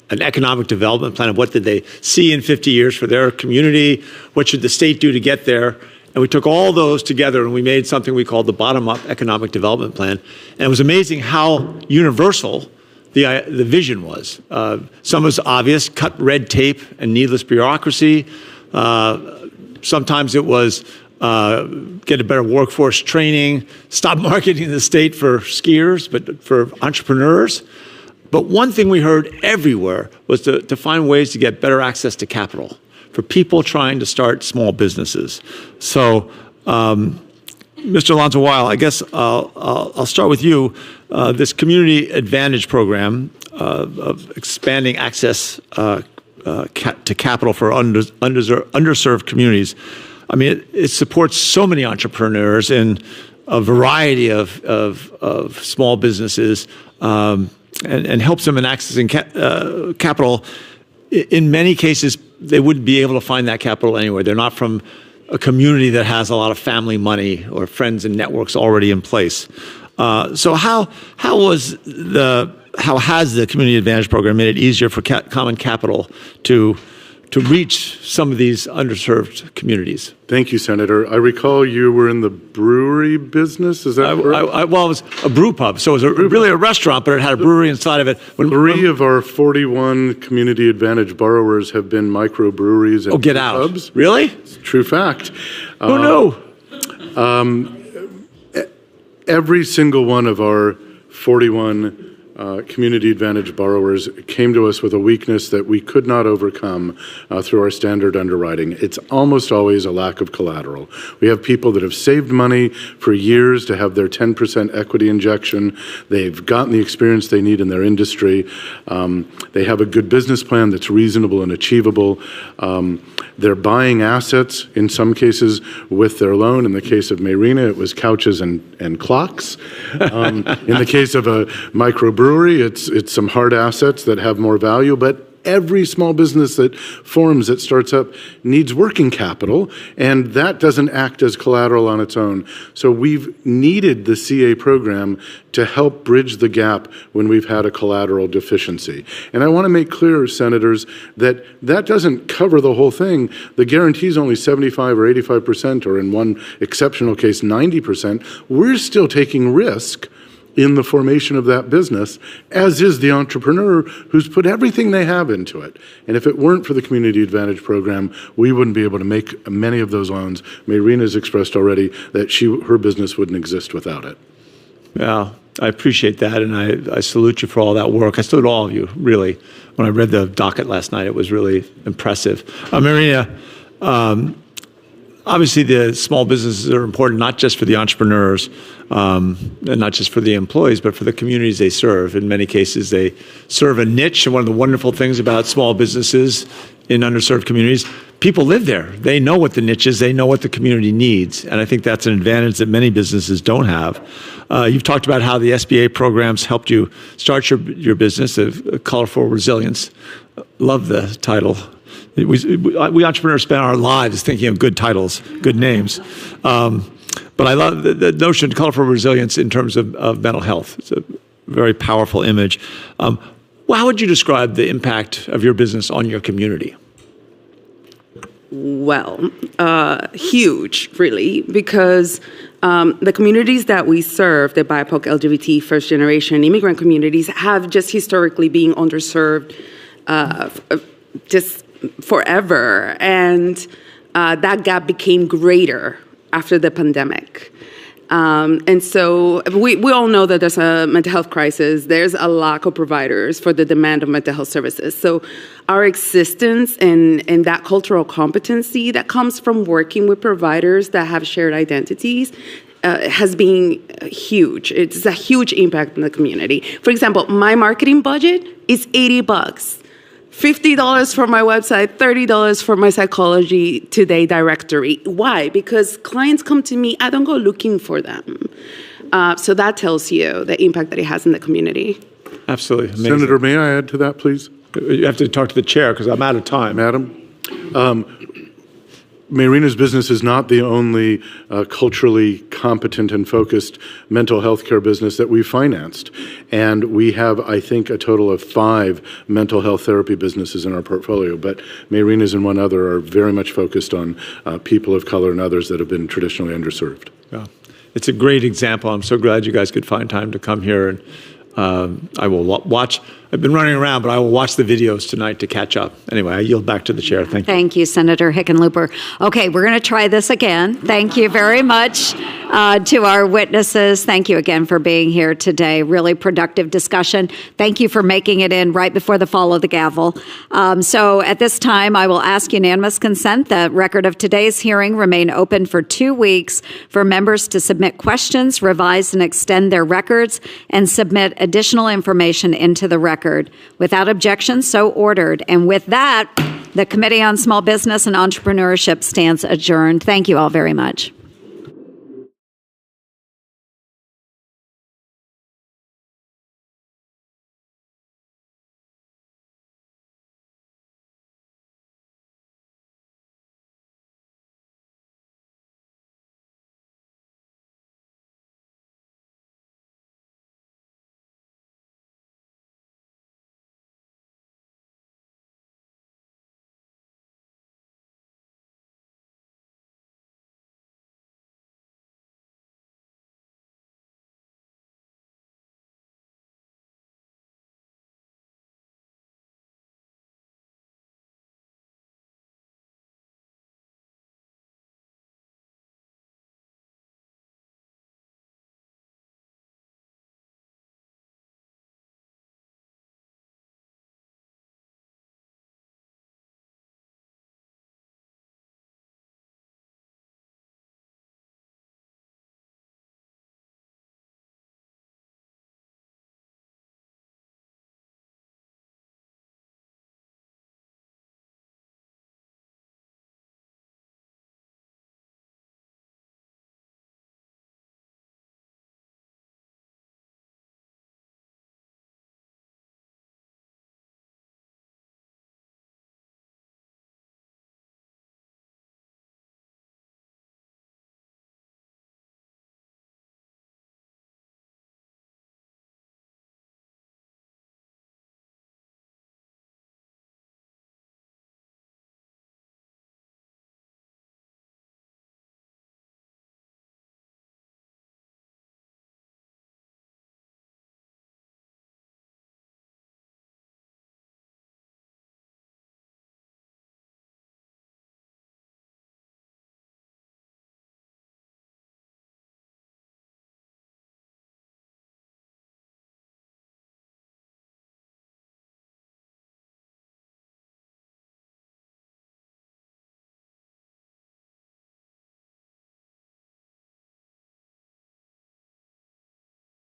an economic development plan of what did they see in 50 years for their community, what should the state do to get there. And we took all those together and we made something we called the bottom-up economic development plan. And it was amazing how universal the vision was. Some was obvious: cut red tape and needless bureaucracy. Sometimes it was get a better workforce training, stop marketing the state for skiers, but for entrepreneurs. But one thing we heard everywhere was to find ways to get better access to capital for people trying to start small businesses. So, Mr. Alonzo Weil, I guess I'll start with you. This Community Advantage program of expanding access to capital for underserved communities. I mean, it supports so many entrepreneurs in a variety of small businesses. And helps them in accessing capital. In many cases, they wouldn't be able to find that capital anywhere. They're not from a community that has a lot of family money or friends and networks already in place. So how has the Community Advantage Program made it easier for common capital to reach some of these underserved communities? Thank you, Senator. I recall you were in the brewery business. Is that correct? Well, it was a brew pub, so it was really a restaurant, but it had a brewery inside of it. Three of our 41 Community Advantage borrowers have been microbreweries and get out. pubs. Really? It's a true fact. Who knew? Every single one of our 41 Community Advantage borrowers came to us with a weakness that we could not overcome through our standard underwriting. It's almost always a lack of collateral. We have people that have saved money for years to have their 10% equity injection. They've gotten the experience they need in their industry. They have a good business plan that's reasonable and achievable. They're buying assets, in some cases, with their loan. In the case of Mayrina, it was couches and clocks. In the case of a microbrewery, it's some hard assets that have more value, but every small business that forms, that starts up, needs working capital, and that doesn't act as collateral on its own. So we've needed the CA program to help bridge the gap when we've had a collateral deficiency. And I want to make clear, Senators, that that doesn't cover the whole thing. The guarantee is only 75 or 85%, or in one exceptional case, 90%. We're still taking risk in the formation of that business, as is the entrepreneur who's put everything they have into it. And if it weren't for the Community Advantage Program, we wouldn't be able to make many of those loans. Mayrina's expressed already that her business wouldn't exist without it. Yeah, I appreciate that, and I salute you for all that work. I salute all of you, really. When I read the docket last night, it was really impressive. Mayrina, obviously the small businesses are important not just for the entrepreneurs, and not just for the employees, but for the communities they serve. In many cases, they serve a niche, and one of the wonderful things about small businesses in underserved communities, people live there. They know what the niche is. They know what the community needs, and I think that's an advantage that many businesses don't have. You've talked about how the SBA programs helped you start your business, Colorful Resilience. Love the title. We entrepreneurs spend our lives thinking of good titles, good names. But I love the notion of Colorful Resilience in terms of mental health. It's a very powerful image. Well, how would you describe the impact of your business on your community? Well, huge, really, because The communities that we serve, the BIPOC, LGBT, first generation immigrant communities, have just historically been underserved just forever. And that gap became greater after the pandemic. And so we all know that there's a mental health crisis. There's a lack of providers for the demand of mental health services. So our existence and that cultural competency that comes from working with providers that have shared identities has been huge. It's a huge impact in the community. For example, my marketing budget is $80. $50 for my website, $30 for my Psychology Today directory. Why? Because clients come to me, I don't go looking for them. So that tells you the impact that it has in the community. Absolutely. Amazing. Senator, may I add to that, please? You have to talk to the chair because I'm out of time. Madam? Mayrina's business is not the only culturally competent and focused mental health care business that we've financed. And we have, I think, a total of 5 mental health therapy businesses in our portfolio. But Mayrina's and one other are very much focused on people of color and others that have been traditionally underserved. Yeah. It's a great example. I'm so glad you guys could find time to come here. And I will watch. I've been running around, but I will watch the videos tonight to catch up. Anyway, I yield back to the chair. Thank you. Thank you, Senator Hickenlooper. Okay, we're going to try this again. Thank you very much to our witnesses. Thank you again for being here today. Really productive discussion. Thank you for making it in right before the fall of the gavel. So at this time, I will ask unanimous consent that record of today's hearing remain open for 2 weeks for members to submit questions, revise and extend their records, and submit additional information into the record. Without objection, so ordered. And with that, the Committee on Small Business and Entrepreneurship stands adjourned. Thank you all very much.